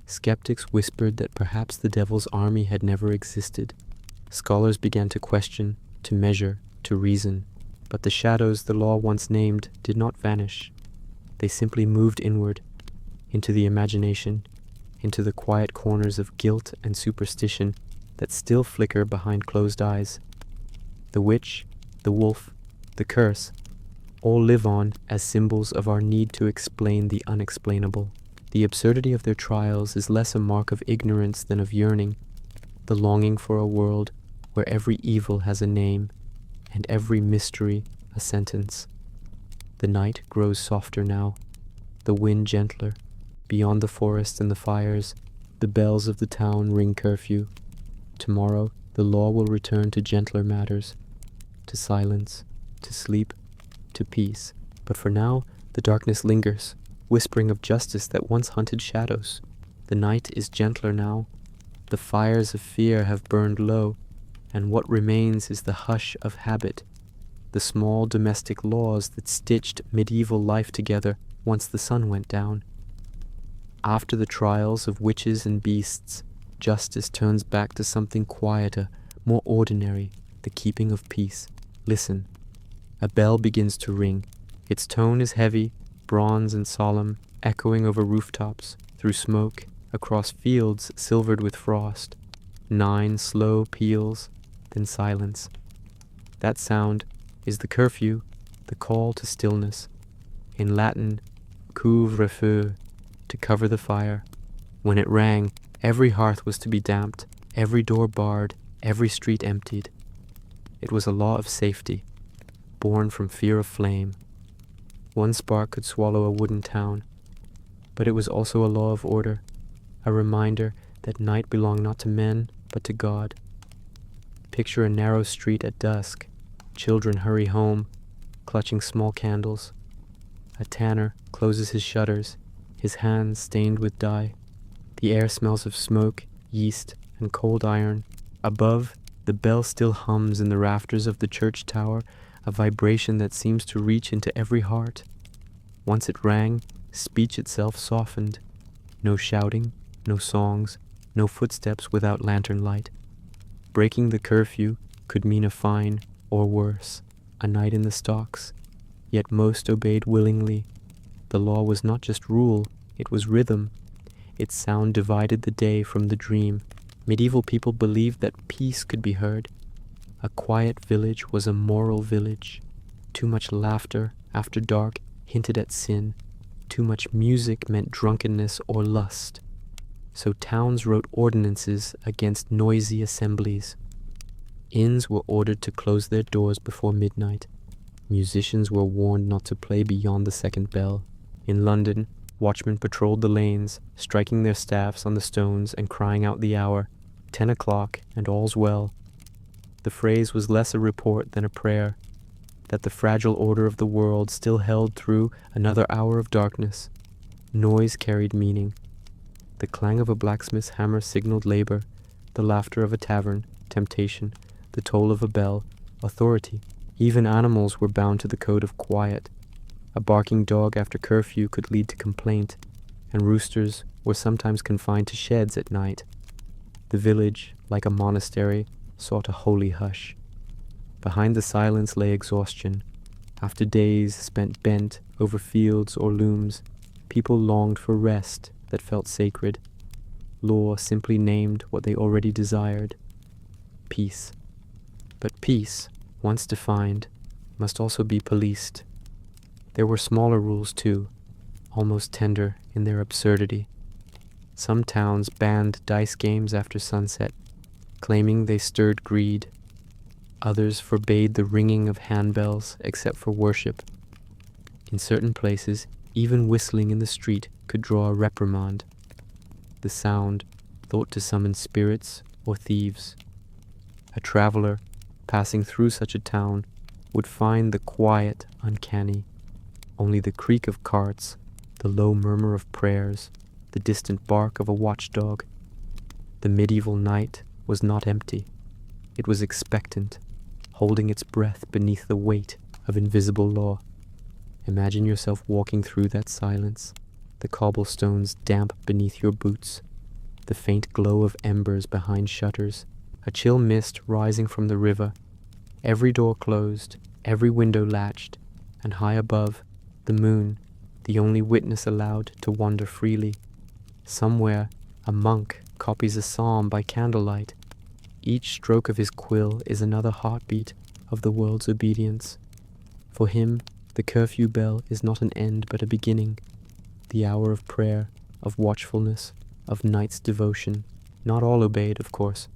Skeptics whispered that perhaps the devil's army had never existed. Scholars began to question, to measure, to reason. But the shadows the law once named did not vanish. They simply moved inward, into the imagination, into the quiet corners of guilt and superstition that still flicker behind closed eyes. The witch, the wolf, the curse, all live on as symbols of our need to explain the unexplainable. The absurdity of their trials is less a mark of ignorance than of yearning, the longing for a world where every evil has a name and every mystery a sentence. The night grows softer now, the wind gentler. Beyond the forest and the fires, the bells of the town ring curfew. Tomorrow, the law will return to gentler matters, to silence, to sleep, to peace. But for now, the darkness lingers, whispering of justice that once hunted shadows. The night is gentler now. The fires of fear have burned low, and what remains is the hush of habit, the small domestic laws that stitched medieval life together once the sun went down. After the trials of witches and beasts, justice turns back to something quieter, more ordinary, the keeping of peace. Listen. A bell begins to ring. Its tone is heavy, bronze and solemn, echoing over rooftops, through smoke, across fields silvered with frost. 9 slow peals, then silence. That sound is the curfew, the call to stillness. In Latin, couvre-feu, to cover the fire. When it rang, every hearth was to be damped, every door barred, every street emptied. It was a law of safety, born from fear of flame. One spark could swallow a wooden town, but it was also a law of order, a reminder that night belonged not to men, but to God. Picture a narrow street at dusk. Children hurry home, clutching small candles. A tanner closes his shutters, his hands stained with dye. The air smells of smoke, yeast, and cold iron. Above, the bell still hums in the rafters of the church tower, a vibration that seems to reach into every heart. Once it rang, speech itself softened. No shouting, no songs, no footsteps without lantern light. Breaking the curfew could mean a fine, or worse, a night in the stocks. Yet most obeyed willingly. The law was not just rule, it was rhythm. Its sound divided the day from the dream. Medieval people believed that peace could be heard. A quiet village was a moral village. Too much laughter after dark hinted at sin. Too much music meant drunkenness or lust. So towns wrote ordinances against noisy assemblies. Inns were ordered to close their doors before midnight. Musicians were warned not to play beyond the second bell. In London, watchmen patrolled the lanes, striking their staffs on the stones and crying out the hour, 10 o'clock and all's well. The phrase was less a report than a prayer, that the fragile order of the world still held through another hour of darkness. Noise carried meaning. The clang of a blacksmith's hammer signaled labor, the laughter of a tavern, temptation, the toll of a bell, authority. Even animals were bound to the code of quiet. A barking dog after curfew could lead to complaint, and roosters were sometimes confined to sheds at night. The village, like a monastery, sought a holy hush. Behind the silence lay exhaustion. After days spent bent over fields or looms, people longed for rest that felt sacred. Law simply named what they already desired: peace. But peace, once defined, must also be policed. There were smaller rules too, almost tender in their absurdity. Some towns banned dice games after sunset, claiming they stirred greed. Others forbade the ringing of handbells except for worship. In certain places, even whistling in the street could draw a reprimand. The sound thought to summon spirits or thieves. A traveler passing through such a town would find the quiet uncanny. Only the creak of carts, the low murmur of prayers, the distant bark of a watchdog. The medieval night was not empty. It was expectant, holding its breath beneath the weight of invisible law. Imagine yourself walking through that silence, the cobblestones damp beneath your boots, the faint glow of embers behind shutters, a chill mist rising from the river, every door closed, every window latched, and high above, the moon, the only witness allowed to wander freely. Somewhere, a monk copies a psalm by candlelight. Each stroke of his quill is another heartbeat of the world's obedience. For him, the curfew bell is not an end but a beginning, the hour of prayer, of watchfulness, of night's devotion. Not all obeyed, of course.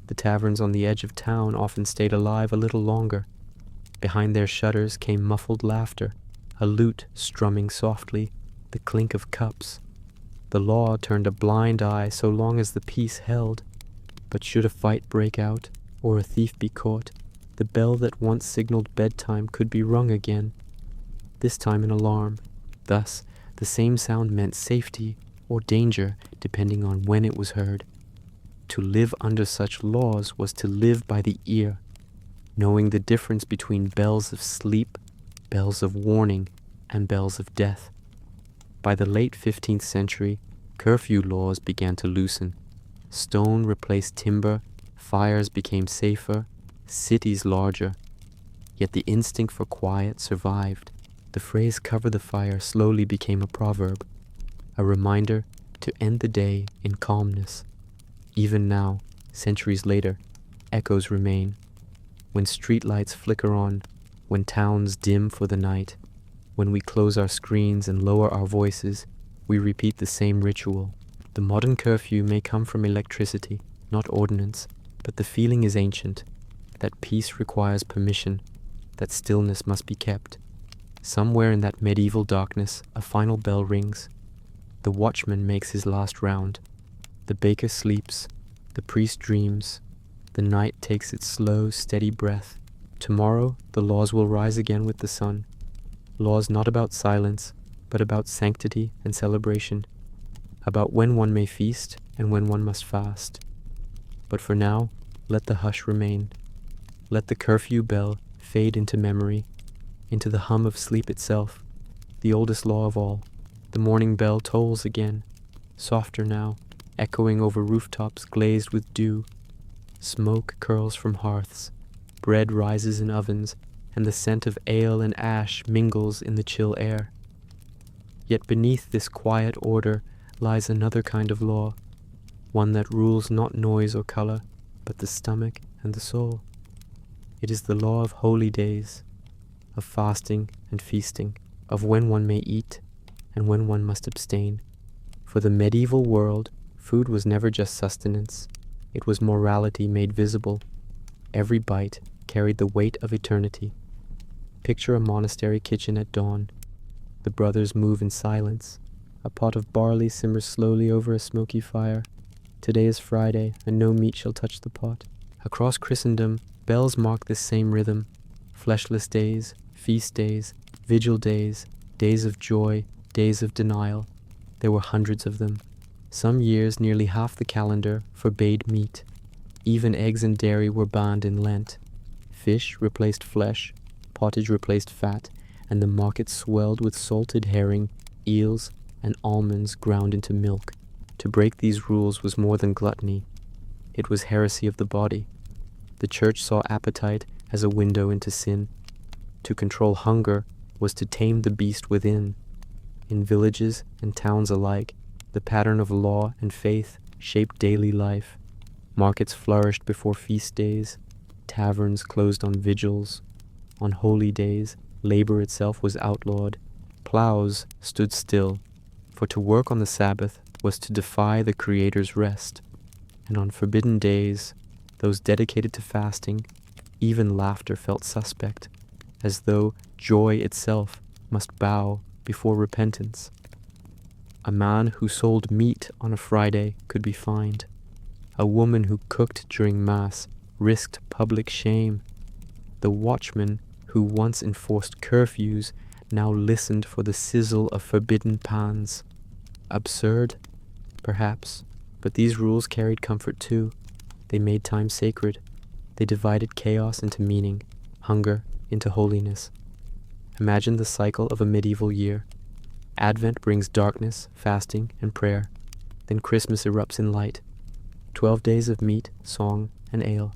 The taverns on the edge of town often stayed alive a little longer. Behind their shutters came muffled laughter, a lute strumming softly, the clink of cups. The law turned a blind eye so long as the peace held. But should a fight break out, or a thief be caught, the bell that once signaled bedtime could be rung again, this time an alarm. Thus, The same sound meant safety or danger depending on when it was heard. To live under such laws was to live by the ear, knowing the difference between bells of sleep, bells of warning, and bells of death. By the late 15th century, curfew laws began to loosen. Stone replaced timber, fires became safer, cities larger. Yet the instinct for quiet survived. The phrase "cover the fire" slowly became a proverb, a reminder to end the day in calmness. Even now, centuries later, echoes remain. When streetlights flicker on, when towns dim for the night, when we close our screens and lower our voices, we repeat the same ritual. The modern curfew may come from electricity, not ordinance, but the feeling is ancient, that peace requires permission, that stillness must be kept. Somewhere in that medieval darkness, a final bell rings. The watchman makes his last round. The baker sleeps. The priest dreams. The night takes its slow, steady breath. Tomorrow, the laws will rise again with the sun. Laws not about silence, but about sanctity and celebration. About when one may feast and when one must fast. But for now, let the hush remain. Let the curfew bell fade into memory, into the hum of sleep itself, the oldest law of all. The morning bell tolls again, softer now, echoing over rooftops glazed with dew. Smoke curls from hearths, bread rises in ovens, and the scent of ale and ash mingles in the chill air. Yet beneath this quiet order lies another kind of law, one that rules not noise or color, but the stomach and the soul. It is the law of holy days, of fasting and feasting, of when one may eat and when one must abstain. For the medieval world, food was never just sustenance. It was morality made visible. Every bite carried the weight of eternity. Picture a monastery kitchen at dawn. The brothers move in silence. A pot of barley simmers slowly over a smoky fire. Today is Friday, and no meat shall touch the pot. Across Christendom, bells mark this same rhythm. Fleshless days, feast days, vigil days, days of joy, days of denial. There were hundreds of them. Some years, nearly half the calendar forbade meat. Even eggs and dairy were banned in Lent. Fish replaced flesh, pottage replaced fat, and the market swelled with salted herring, eels, and almonds ground into milk. To break these rules was more than gluttony. It was heresy of the body. The church saw appetite as a window into sin. To control hunger was to tame the beast within. In villages and towns alike, the pattern of law and faith shaped daily life. Markets flourished before feast days. Taverns closed on vigils. On holy days, labor itself was outlawed. Plows stood still, for to work on the Sabbath was to defy the Creator's rest. And on forbidden days, those dedicated to fasting, even laughter felt suspect, as though joy itself must bow before repentance. A man who sold meat on a Friday could be fined. A woman who cooked during Mass risked public shame. The watchman who once enforced curfews now listened for the sizzle of forbidden pans. Absurd? Perhaps, but these rules carried comfort too. They made time sacred. They divided chaos into meaning, hunger into holiness. Imagine the cycle of a medieval year. Advent brings darkness, fasting, and prayer. Then Christmas erupts in light. 12 days of meat, song, and ale.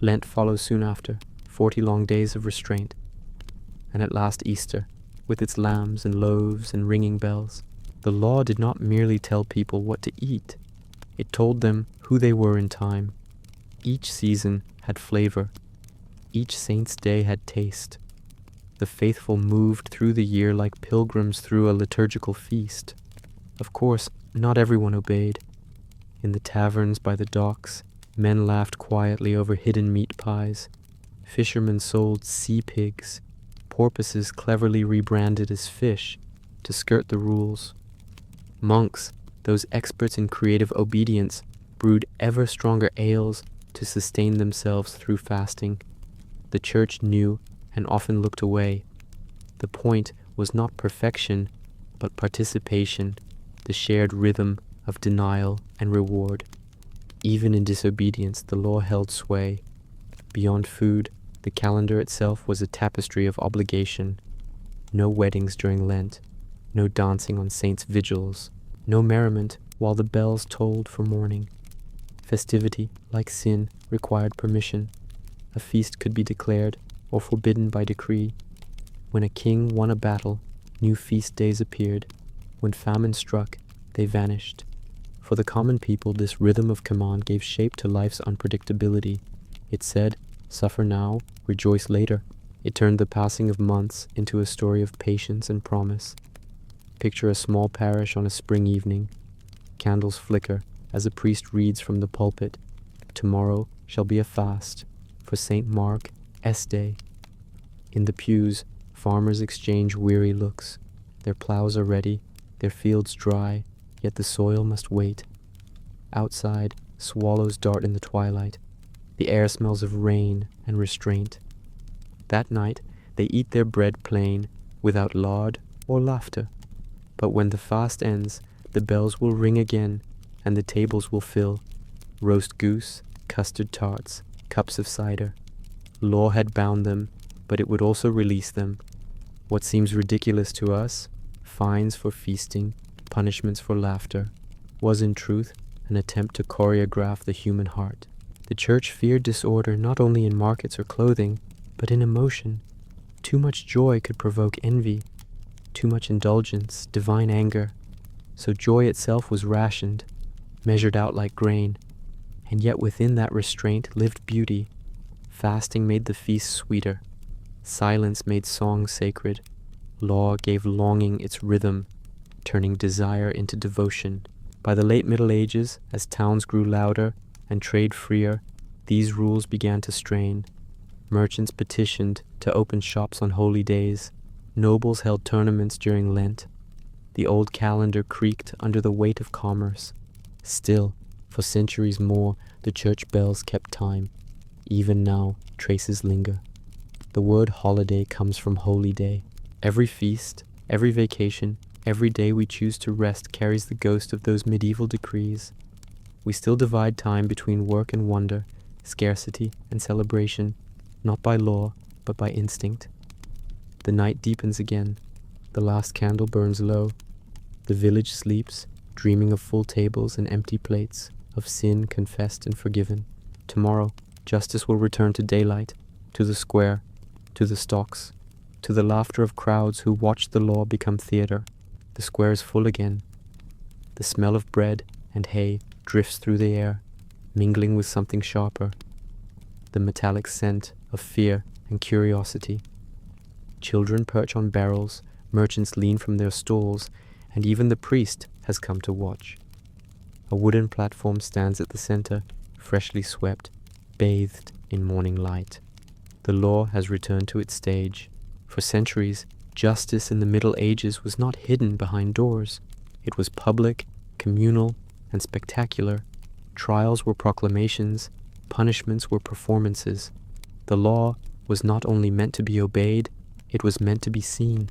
Lent follows soon after, 40 long days of restraint. And at last Easter, with its lambs and loaves and ringing bells. The law did not merely tell people what to eat. It told them who they were in time. Each season had flavor. Each saint's day had taste. The faithful moved through the year like pilgrims through a liturgical feast. Of course, not everyone obeyed. In the taverns by the docks, men laughed quietly over hidden meat pies. Fishermen sold sea pigs, porpoises cleverly rebranded as fish to skirt the rules. Monks, those experts in creative obedience, brewed ever stronger ales to sustain themselves through fasting. The church knew and often looked away. The point was not perfection, but participation, the shared rhythm of denial and reward. Even in disobedience, the law held sway. Beyond food, the calendar itself was a tapestry of obligation. No weddings during Lent, no dancing on saints' vigils, no merriment while the bells tolled for morning. Festivity, like sin, required permission. A feast could be declared or forbidden by decree. When a king won a battle, new feast days appeared. When famine struck, they vanished. For the common people, this rhythm of command gave shape to life's unpredictability. It said, "Suffer now, rejoice later." It turned the passing of months into a story of patience and promise. Picture a small parish on a spring evening. Candles flicker as a priest reads from the pulpit, "Tomorrow shall be a fast for St. Mark S. Day." In the pews, farmers exchange weary looks. Their plows are ready, their fields dry, yet the soil must wait. Outside, swallows dart in the twilight. The air smells of rain and restraint. That night, they eat their bread plain, without lard or laughter. But when the fast ends, the bells will ring again, and the tables will fill. Roast goose, custard tarts, cups of cider. Law had bound them, but it would also release them. What seems ridiculous to us, fines for feasting, punishments for laughter, was in truth an attempt to choreograph the human heart. The church feared disorder not only in markets or clothing, but in emotion. Too much joy could provoke envy, too much indulgence, divine anger. So joy itself was rationed, measured out like grain, and yet within that restraint lived beauty. Fasting made the feast sweeter. Silence made song sacred. Law gave longing its rhythm, turning desire into devotion. By the late Middle Ages, as towns grew louder and trade freer, these rules began to strain. Merchants petitioned to open shops on holy days. Nobles held tournaments during Lent. The old calendar creaked under the weight of commerce. Still, for centuries more, the church bells kept time. Even now, traces linger. The word holiday comes from holy day. Every feast, every vacation, every day we choose to rest carries the ghost of those medieval decrees. We still divide time between work and wonder, scarcity and celebration, not by law, but by instinct. The night deepens again. The last candle burns low. The village sleeps, dreaming of full tables and empty plates, of sin confessed and forgiven. Tomorrow, justice will return to daylight, to the square, to the stocks, to the laughter of crowds who watch the law become theater. The square is full again. The smell of bread and hay drifts through the air, mingling with something sharper, the metallic scent of fear and curiosity. Children perch on barrels, merchants lean from their stalls, and even the priest has come to watch. A wooden platform stands at the center, freshly swept, bathed in morning light. The law has returned to its stage. For centuries, justice in the Middle Ages was not hidden behind doors. It was public, communal, and spectacular. Trials were proclamations, punishments were performances. The law was not only meant to be obeyed, it was meant to be seen.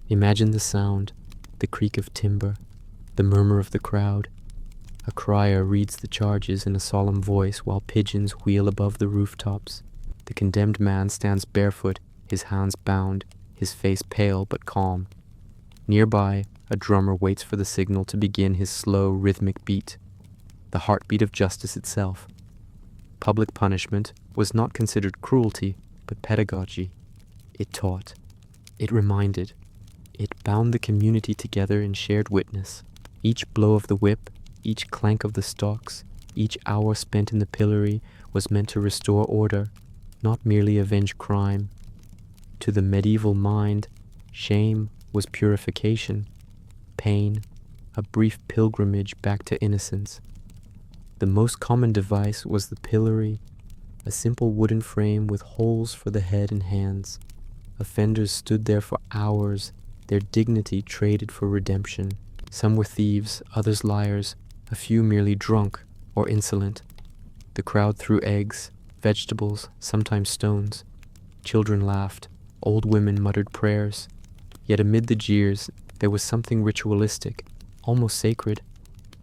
Imagine the sound, the creak of timber, the murmur of the crowd. A crier reads the charges in a solemn voice while pigeons wheel above the rooftops. The condemned man stands barefoot, his hands bound, his face pale but calm. Nearby, a drummer waits for the signal to begin his slow, rhythmic beat, the heartbeat of justice itself. Public punishment was not considered cruelty, but pedagogy. It taught. It reminded. It bound the community together in shared witness. Each blow of the whip, each clank of the stocks, each hour spent in the pillory was meant to restore order, not merely avenge crime. To the medieval mind, shame was purification, pain, a brief pilgrimage back to innocence. The most common device was the pillory, a simple wooden frame with holes for the head and hands. Offenders stood there for hours, their dignity traded for redemption. Some were thieves, others liars, a few merely drunk or insolent. The crowd threw eggs, vegetables, sometimes stones. Children laughed, old women muttered prayers. Yet amid the jeers, There was something ritualistic, almost sacred.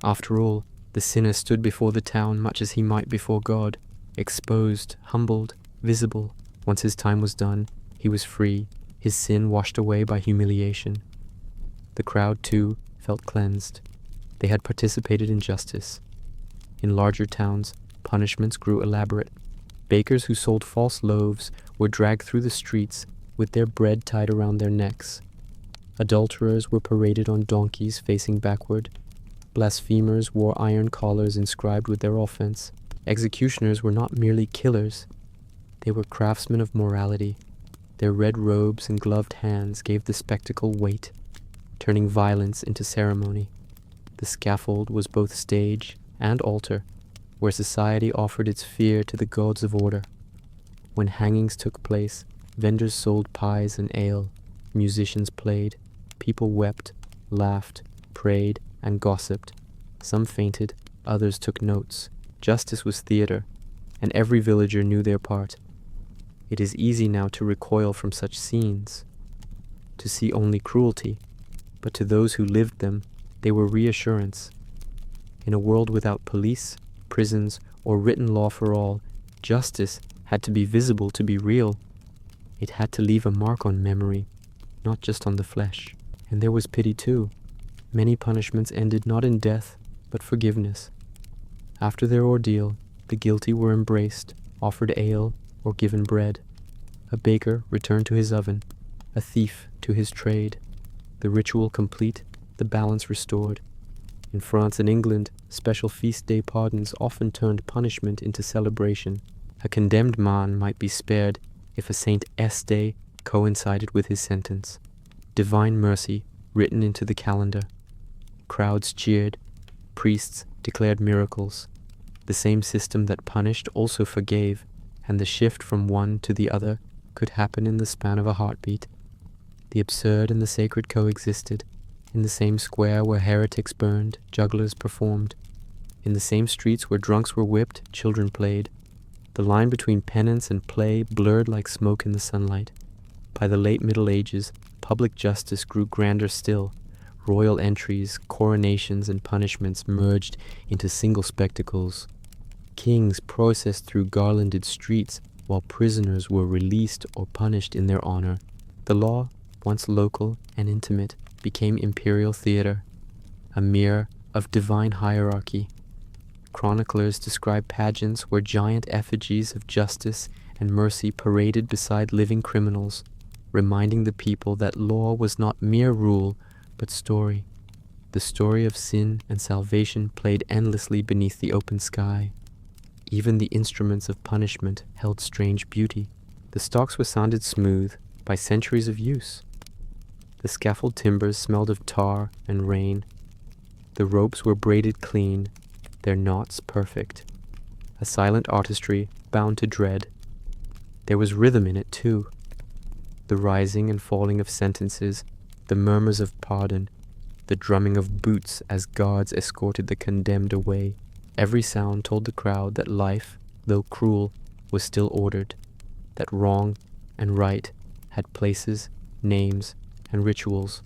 After all, the sinner stood before the town much as he might before God, exposed, humbled, visible. Once his time was done, he was free, his sin washed away by humiliation. The crowd, too, felt cleansed. They had participated in justice. In larger towns, punishments grew elaborate. Bakers who sold false loaves were dragged through the streets with their bread tied around their necks. Adulterers were paraded on donkeys facing backward. Blasphemers wore iron collars inscribed with their offense. Executioners were not merely killers. They were craftsmen of morality. Their red robes and gloved hands gave the spectacle weight, turning violence into ceremony. The scaffold was both stage and altar, where society offered its fear to the gods of order. When hangings took place, vendors sold pies and ale, musicians played, people wept, laughed, prayed, and gossiped. Some fainted, others took notes. Justice was theater, and every villager knew their part. It is easy now to recoil from such scenes, to see only cruelty, but to those who lived them, they were reassurance. In a world without police, prisons, or written law for all, justice had to be visible to be real. It had to leave a mark on memory, not just on the flesh. And there was pity too. Many punishments ended not in death, but forgiveness. After their ordeal, the guilty were embraced, offered ale, or given bread. A baker returned to his oven, a thief to his trade. The ritual complete, the balance restored. In France and England, special feast day pardons often turned punishment into celebration. A condemned man might be spared if a Saint S day coincided with his sentence. Divine mercy written into the calendar. Crowds cheered. Priests declared miracles. The same system that punished also forgave, and the shift from one to the other could happen in the span of a heartbeat. The absurd and the sacred coexisted. In the same square where heretics burned, jugglers performed. In the same streets where drunks were whipped, children played. The line between penance and play blurred like smoke in the sunlight. By the late Middle Ages, public justice grew grander still. Royal entries, coronations, and punishments merged into single spectacles. Kings processed through garlanded streets, while prisoners were released or punished in their honor. The law, once local and intimate, became imperial theater, a mirror of divine hierarchy. Chroniclers describe pageants where giant effigies of justice and mercy paraded beside living criminals, reminding the people that law was not mere rule, but story. The story of sin and salvation played endlessly beneath the open sky. Even the instruments of punishment held strange beauty. The stocks were sanded smooth by centuries of use. The scaffold timbers smelled of tar and rain. The ropes were braided clean, their knots perfect. A silent artistry bound to dread. There was rhythm in it too. The rising and falling of sentences, the murmurs of pardon, the drumming of boots as guards escorted the condemned away. Every sound told the crowd that life, though cruel, was still ordered, that wrong and right had places, names, and rituals.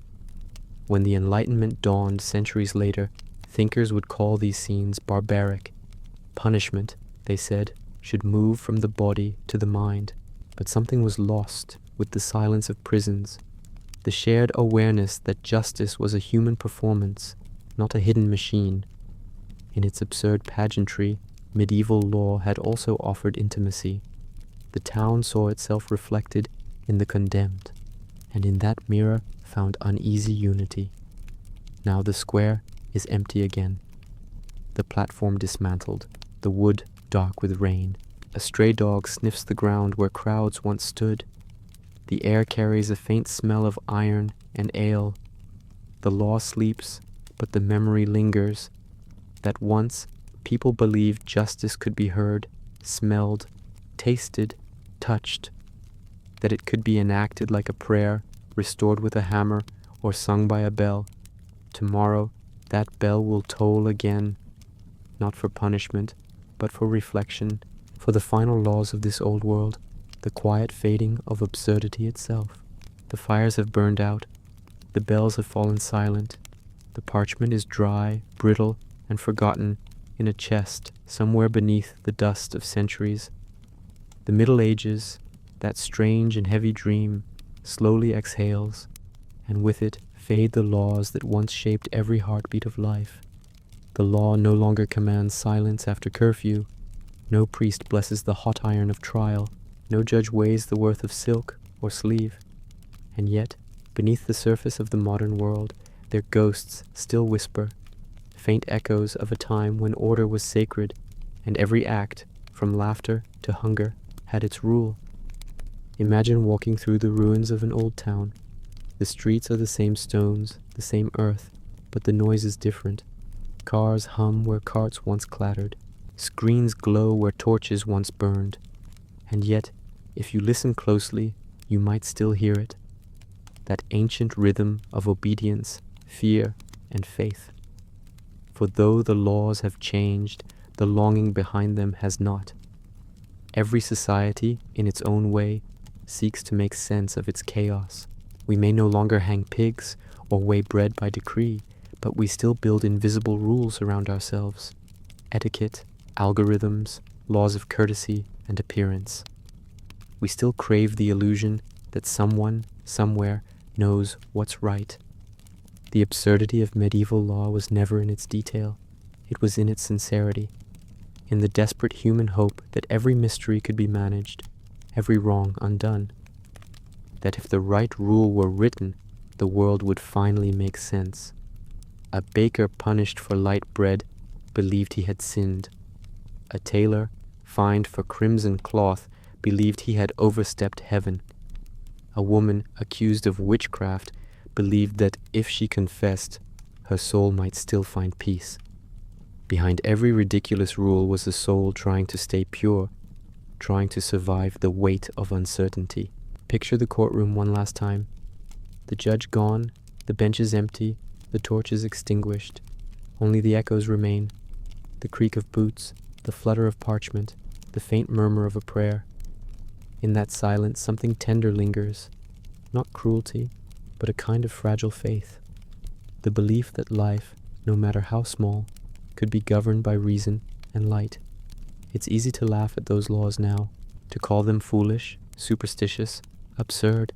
When the Enlightenment dawned centuries later, thinkers would call these scenes barbaric. Punishment, they said, should move from the body to the mind. But something was lost with the silence of prisons, the shared awareness that justice was a human performance, not a hidden machine. In its absurd pageantry, medieval law had also offered intimacy. The town saw itself reflected in the condemned, and in that mirror found uneasy unity. Now the square is empty again. The platform dismantled, the wood dark with rain. A stray dog sniffs the ground where crowds once stood. The air carries a faint smell of iron and ale. The law sleeps, but the memory lingers, that once people believed justice could be heard, smelled, tasted, touched, that it could be enacted like a prayer, restored with a hammer, or sung by a bell. Tomorrow, that bell will toll again, not for punishment, but for reflection, for the final laws of this old world, the quiet fading of absurdity itself. The fires have burned out. The bells have fallen silent. The parchment is dry, brittle, and forgotten in a chest somewhere beneath the dust of centuries. The Middle Ages, that strange and heavy dream, slowly exhales, and with it fade the laws that once shaped every heartbeat of life. The law no longer commands silence after curfew. No priest blesses the hot iron of trial. No judge weighs the worth of silk or sleeve. And yet, beneath the surface of the modern world, their ghosts still whisper, faint echoes of a time when order was sacred, and every act, from laughter to hunger, had its rule. Imagine walking through the ruins of an old town. The streets are the same stones, the same earth, but the noise is different. Cars hum where carts once clattered. Screens glow where torches once burned. And yet, if you listen closely, you might still hear it. That ancient rhythm of obedience, fear, and faith. For though the laws have changed, the longing behind them has not. Every society, in its own way, seeks to make sense of its chaos. We may no longer hang pigs or weigh bread by decree, but we still build invisible rules around ourselves. Etiquette, algorithms, laws of courtesy and appearance. We still crave the illusion that someone, somewhere, knows what's right. The absurdity of medieval law was never in its detail. It was in its sincerity, in the desperate human hope that every mystery could be managed, every wrong undone. That if the right rule were written, the world would finally make sense. A baker punished for light bread believed he had sinned. A tailor, fined for crimson cloth, believed he had overstepped heaven. A woman accused of witchcraft believed that if she confessed, her soul might still find peace. Behind every ridiculous rule was a soul trying to stay pure, trying to survive the weight of uncertainty. Picture the courtroom one last time. The judge gone, the benches empty, the torches extinguished. Only the echoes remain. The creak of boots, the flutter of parchment, the faint murmur of a prayer. In that silence something tender lingers, not cruelty, but a kind of fragile faith. The belief that life, no matter how small, could be governed by reason and light. It's easy to laugh at those laws now, to call them foolish, superstitious, absurd.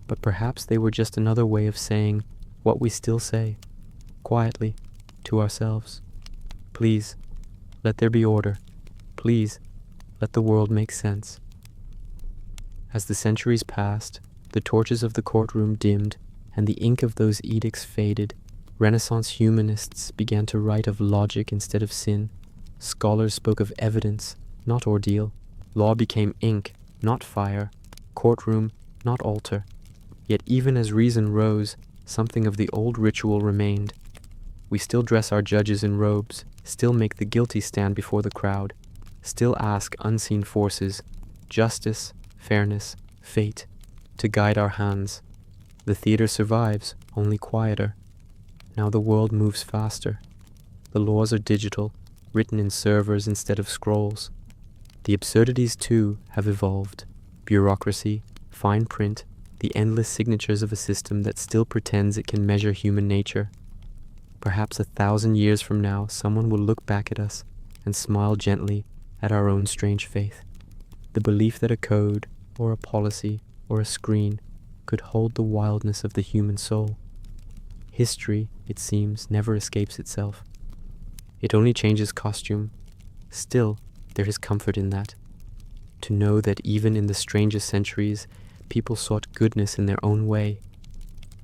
But perhaps they were just another way of saying what we still say, quietly, to ourselves. Please, let there be order. Please, let the world make sense. As the centuries passed, the torches of the courtroom dimmed, and the ink of those edicts faded. Renaissance humanists began to write of logic instead of sin. Scholars spoke of evidence, not ordeal. Law became ink, not fire. Courtroom, not altar. Yet even as reason rose, something of the old ritual remained. We still dress our judges in robes, still make the guilty stand before the crowd, still ask unseen forces, justice, fairness, fate, to guide our hands. The theater survives, only quieter. Now the world moves faster. The laws are digital, written in servers instead of scrolls. The absurdities, too, have evolved. Bureaucracy, fine print, the endless signatures of a system that still pretends it can measure human nature. Perhaps 1,000 years from now, someone will look back at us and smile gently at our own strange faith. The belief that a code, or a policy, or a screen could hold the wildness of the human soul. History, it seems, never escapes itself. It only changes costume. Still, there is comfort in that. To know that even in the strangest centuries, people sought goodness in their own way.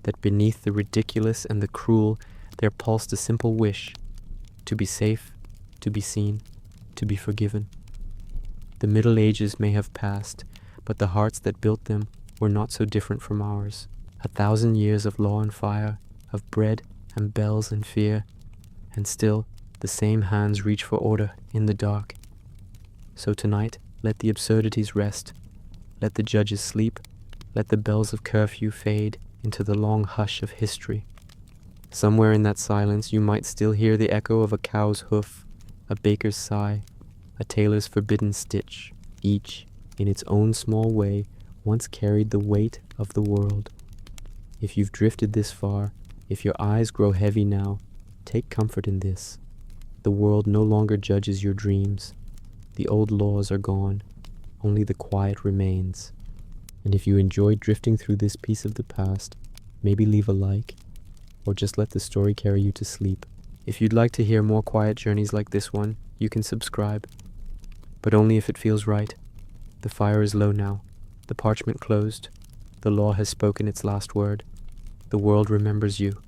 That beneath the ridiculous and the cruel, there pulsed a simple wish, to be safe, to be seen, to be forgiven. The Middle Ages may have passed, but the hearts that built them were not so different from ours. 1,000 years of law and fire, of bread and bells and fear, and still the same hands reach for order in the dark. So tonight, let the absurdities rest. Let the judges sleep. Let the bells of curfew fade into the long hush of history. Somewhere in that silence you might still hear the echo of a cow's hoof, a baker's sigh, a tailor's forbidden stitch. Each, in its own small way, once carried the weight of the world. If you've drifted this far, if your eyes grow heavy now, take comfort in this. The world no longer judges your dreams. The old laws are gone, only the quiet remains. And if you enjoyed drifting through this piece of the past, maybe leave a like, or just let the story carry you to sleep. If you'd like to hear more quiet journeys like this one, you can subscribe. But only if it feels right. The fire is low now, the parchment closed, the law has spoken its last word. The world remembers you.